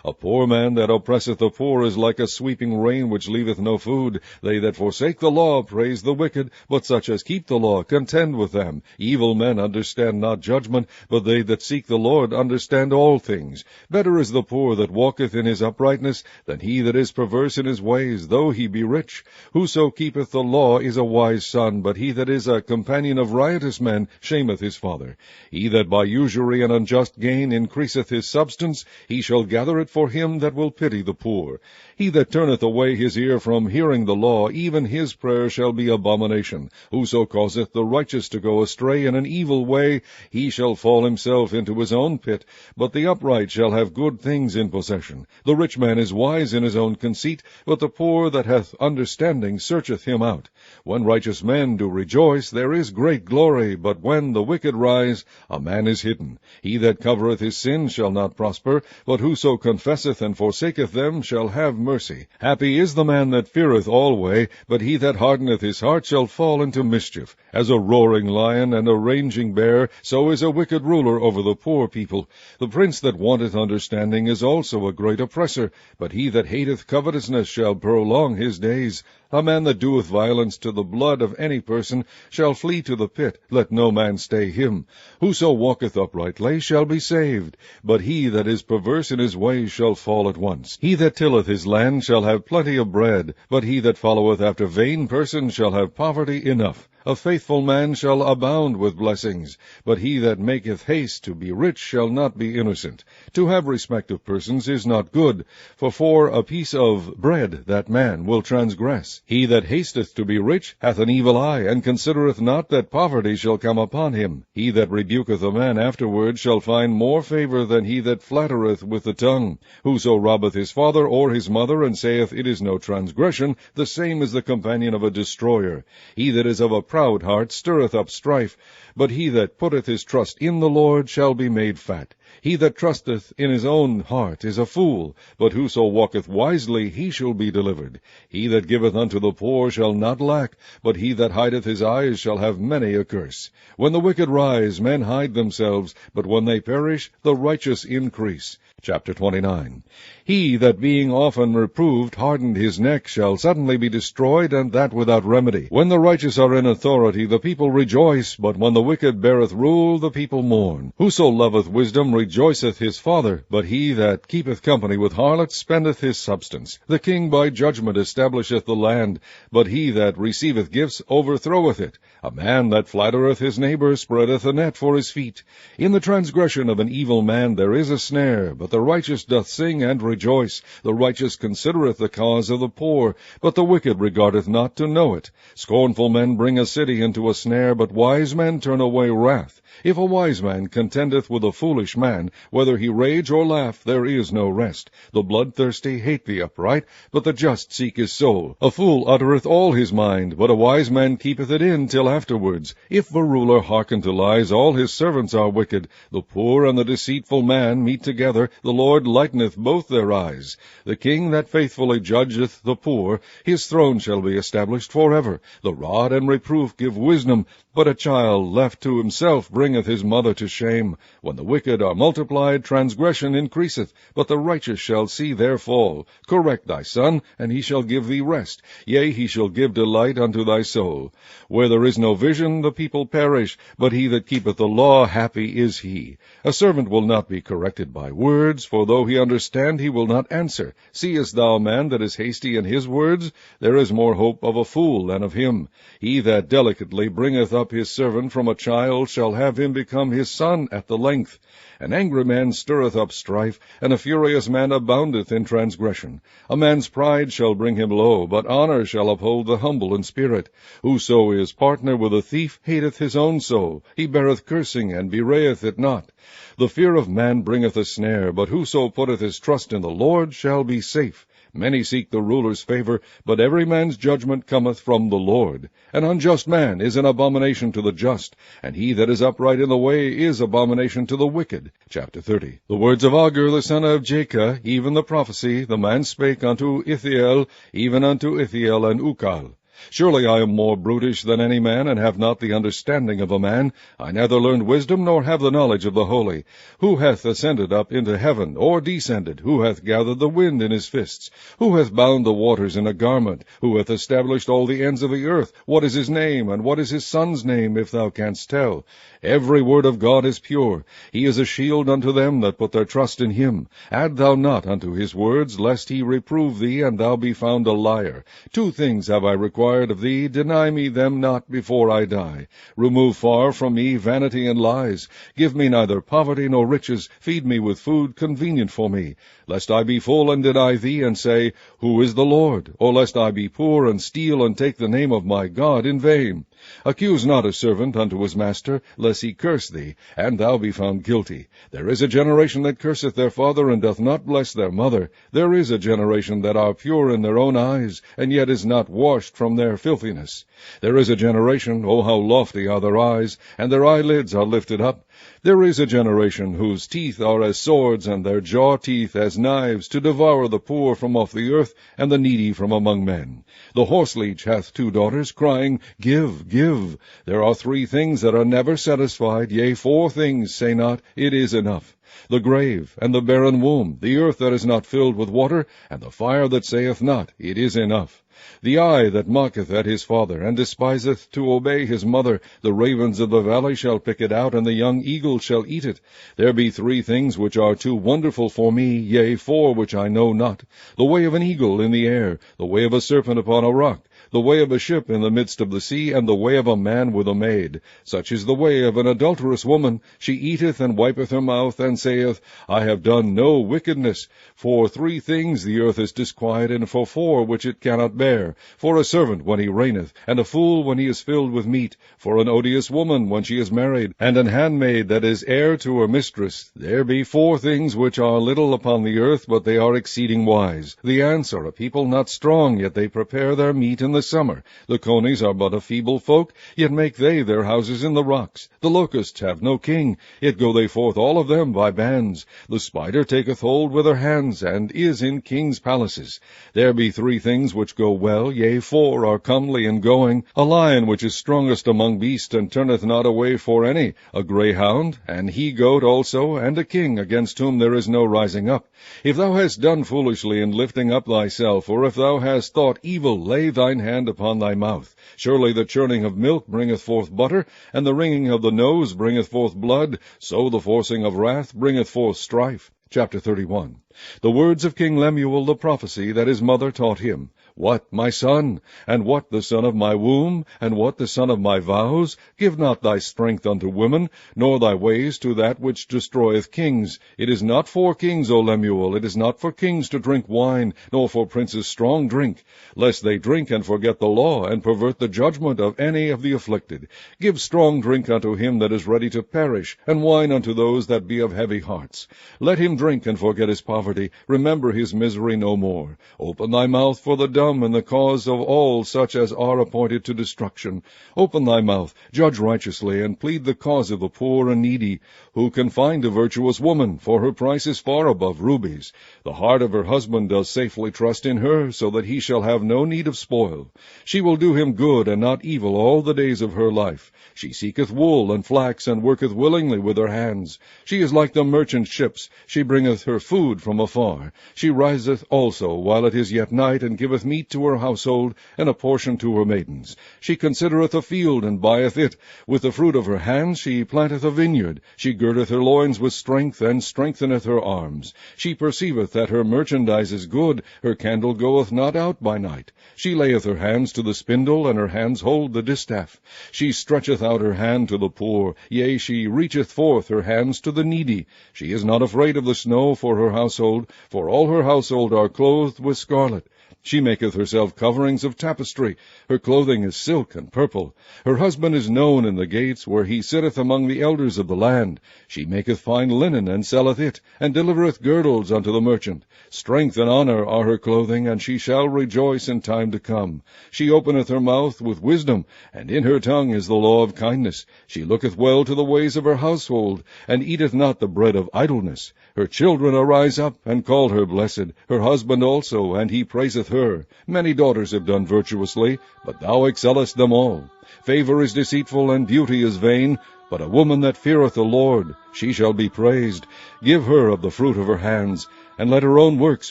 Speaker 1: A poor man that oppresseth the poor is like a sweeping rain which leaveth no food. They that forsake the law praise the wicked, but such as keep the law contend with them. Evil men understand not judgment, but they that seek the Lord understand all things. Better is the poor that walketh in his uprightness than he that is perverse in his ways, though he be rich. Whoso keepeth the law is a wise son, but he that is a companion of riotous men shameth his father. He that by usury and unjust gain increaseth his substance, he shall gather it for him that will pity the poor. He that turneth away his ear from hearing the law, even his prayer shall be abomination. Whoso causeth the righteous to go astray in an evil way, he shall fall himself into his own pit, but the upright shall have good things in possession. The rich man is wise in his own conceit, but the poor that hath understanding searcheth him out. When righteous men do rejoice, there is great glory, but when the wicked rise, a man is hidden. He that covereth his sins shall not prosper, but whoso confesseth and forsaketh them shall have mercy. Happy is the man that feareth alway, but he that hardeneth his heart shall fall into mischief. As a roaring lion and a raging bear, so is a wicked ruler over the poor people. The prince that wanteth understanding is also a great oppressor, but he that hateth covetousness shall prolong his days. A man that doeth violence to the blood of any person shall flee to the pit. Let no man stay him. Whoso walketh uprightly shall be saved, but he that is perverse in his ways shall fall at once. He that tilleth his land shall have plenty of bread, but he that followeth after vain persons shall have poverty enough. A faithful man shall abound with blessings, but he that maketh haste to be rich shall not be innocent. To have respect of persons is not good, for a piece of bread that man will transgress. He that hasteth to be rich hath an evil eye, and considereth not that poverty shall come upon him. He that rebuketh a man afterward shall find more favor than he that flattereth with the tongue. Whoso robbeth his father or his mother, and saith, It is no transgression, the same is the companion of a destroyer. He that is of a proud heart stirreth up strife, but he that putteth his trust in the Lord shall be made fat. He that trusteth in his own heart is a fool, but whoso walketh wisely, he shall be delivered. He that giveth unto the poor shall not lack, but he that hideth his eyes shall have many a curse. When the wicked rise, men hide themselves, but when they perish, the righteous increase. Chapter 29. He that being often reproved hardened his neck shall suddenly be destroyed, and that without remedy. When the righteous are in authority, the people rejoice, but when the wicked beareth rule, the people mourn. Whoso loveth wisdom rejoiceth his father, but he that keepeth company with harlots spendeth his substance. The king by judgment establisheth the land, but he that receiveth gifts overthroweth it. A man that flattereth his neighbor spreadeth a net for his feet. In the transgression of an evil man there is a snare, but the righteous doth sing and rejoice. The righteous considereth the cause of the poor, but the wicked regardeth not to know it. Scornful men bring a city into a snare, but wise men turn away wrath. If a wise man contendeth with a foolish man, whether he rage or laugh, there is no rest. The bloodthirsty hate the upright, but the just seek his soul. A fool uttereth all his mind, but a wise man keepeth it in till afterwards. If a ruler hearken to lies, all his servants are wicked. The poor and the deceitful man meet together, the Lord lighteneth both their eyes. The king that faithfully judgeth the poor, his throne shall be established forever. The rod and reproof give wisdom, but a child left to himself bringeth his mother to shame. When the wicked are multiplied, transgression increaseth, but the righteous shall see their fall. Correct thy son, and he shall give thee rest. Yea, he shall give delight unto thy soul. Where there is no vision, the people perish, but he that keepeth the law, happy is he. A servant will not be corrected by words, for though he understand, he will not answer. Seest thou a man that is hasty in his words? There is more hope of a fool than of him. He that delicately bringeth up his servant from a child shall have him become his son at the length. An angry man stirreth up strife, and a furious man aboundeth in transgression. A man's pride shall bring him low, but honor shall uphold the humble in spirit. Whoso is partner with a thief hateth his own soul. He beareth cursing, and bewrayeth it not. The fear of man bringeth a snare, but whoso putteth his trust in the Lord shall be safe. Many seek the ruler's favor, but every man's judgment cometh from the Lord. An unjust man is an abomination to the just, and he that is upright in the way is abomination to the wicked. Chapter 30. The words of Agur the son of Jakeh, even the prophecy, the man spake unto Ithiel, even unto Ithiel and Ukal. Surely I am more brutish than any man, and have not the understanding of a man. I neither learned wisdom, nor have the knowledge of the holy. Who hath ascended up into heaven, or descended? Who hath gathered the wind in his fists? Who hath bound the waters in a garment? Who hath established all the ends of the earth? What is his name, and what is his son's name, if thou canst tell? Every word of God is pure. He is a shield unto them that put their trust in him. Add thou not unto his words, lest he reprove thee, and thou be found a liar. 2 things have I required of thee, deny me them not before I die. Remove far from me vanity and lies. Give me neither poverty nor riches. Feed me with food convenient for me, lest I be full and deny thee, and say, Who is the Lord? Or lest I be poor, and steal, and take the name of my God in vain. Accuse not a servant unto his master, lest he curse thee, and thou be found guilty. There is a generation that curseth their father, and doth not bless their mother. There is a generation that are pure in their own eyes, and yet is not washed from their filthiness. There is a generation, O how lofty are their eyes, and their eyelids are lifted up. There is a generation whose teeth are as swords, and their jaw teeth as knives, to devour the poor from off the earth, and the needy from among men. The horseleech hath 2 daughters, crying, Give, give. There are 3 things that are never satisfied, yea, 4 things say not, It is enough. The grave, and the barren womb, the earth that is not filled with water, and the fire that saith not, It is enough. The eye that mocketh at his father, and despiseth to obey his mother, the ravens of the valley shall pick it out, and the young eagle shall eat it. There be 3 things which are too wonderful for me, yea, 4 which I know not. The way of an eagle in the air, the way of a serpent upon a rock, the way of a ship in the midst of the sea, and the way of a man with a maid. Such is the way of an adulterous woman. She eateth and wipeth her mouth, and saith, I have done no wickedness. For 3 things the earth is disquiet, and for 4 which it cannot bear. For a servant when he reigneth, and a fool when he is filled with meat. For an odious woman when she is married, and an handmaid that is heir to her mistress. There be 4 things which are little upon the earth, but they are exceeding wise. The ants are a people not strong, yet they prepare their meat in the summer. The conies are but a feeble folk, yet make they their houses in the rocks. The locusts have no king, yet go they forth all of them by bands. The spider taketh hold with her hands, and is in kings' palaces. There be 3 things which go well, yea, 4 are comely in going. A lion which is strongest among beasts, and turneth not away for any. A greyhound, an he-goat also, and a king, against whom there is no rising up. If thou hast done foolishly in lifting up thyself, or if thou hast thought evil, lay thine hand upon thy mouth. Surely the churning of milk bringeth forth butter, and the wringing of the nose bringeth forth blood, so the forcing of wrath bringeth forth strife. Chapter 31. The words of King Lemuel the prophecy that his mother taught him. What, my son? And what the son of my womb? And what the son of my vows? Give not thy strength unto women, nor thy ways to that which destroyeth kings. It is not for kings, O Lemuel, it is not for kings to drink wine, nor for princes strong drink, lest they drink and forget the law, and pervert the judgment of any of the afflicted. Give strong drink unto him that is ready to perish, and wine unto those that be of heavy hearts. Let him drink and forget his poverty, remember his misery no more. Open thy mouth for the dumb, and the cause of all such as are appointed to destruction. Open thy mouth, judge righteously, and plead the cause of the poor and needy. Who can find a virtuous woman? For her price is far above rubies. The heart of her husband does safely trust in her, so that he shall have no need of spoil. She will do him good and not evil all the days of her life. She seeketh wool and flax, and worketh willingly with her hands. She is like the merchant ships. She bringeth her food from afar. She riseth also while it is yet night, and giveth meat to her household, and a portion to her maidens. She considereth a field, and buyeth it. With the fruit of her hands she planteth a vineyard. She girdeth her loins with strength, and strengtheneth her arms. She perceiveth that her merchandise is good. Her candle goeth not out by night. She layeth her hands to the spindle, and her hands hold the distaff. She stretcheth out her hand to the poor, yea, she reacheth forth her hands to the needy. She is not afraid of the snow for her household, for all her household are clothed with scarlet. She maketh herself coverings of tapestry. Her clothing is silk and purple. Her husband is known in the gates, where he sitteth among the elders of the land. She maketh fine linen, and selleth it, and delivereth girdles unto the merchant. Strength and honor are her clothing, and she shall rejoice in time to come. She openeth her mouth with wisdom, and in her tongue is the law of kindness. She looketh well to the ways of her household, and eateth not the bread of idleness. Her children arise up, and call her blessed, her husband also, and he praiseth her. Many daughters have done virtuously, but thou excellest them all. Favor is deceitful, and beauty is vain, but a woman that feareth the Lord, she shall be praised. Give her of the fruit of her hands, and let her own works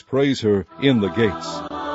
Speaker 1: praise her in the gates.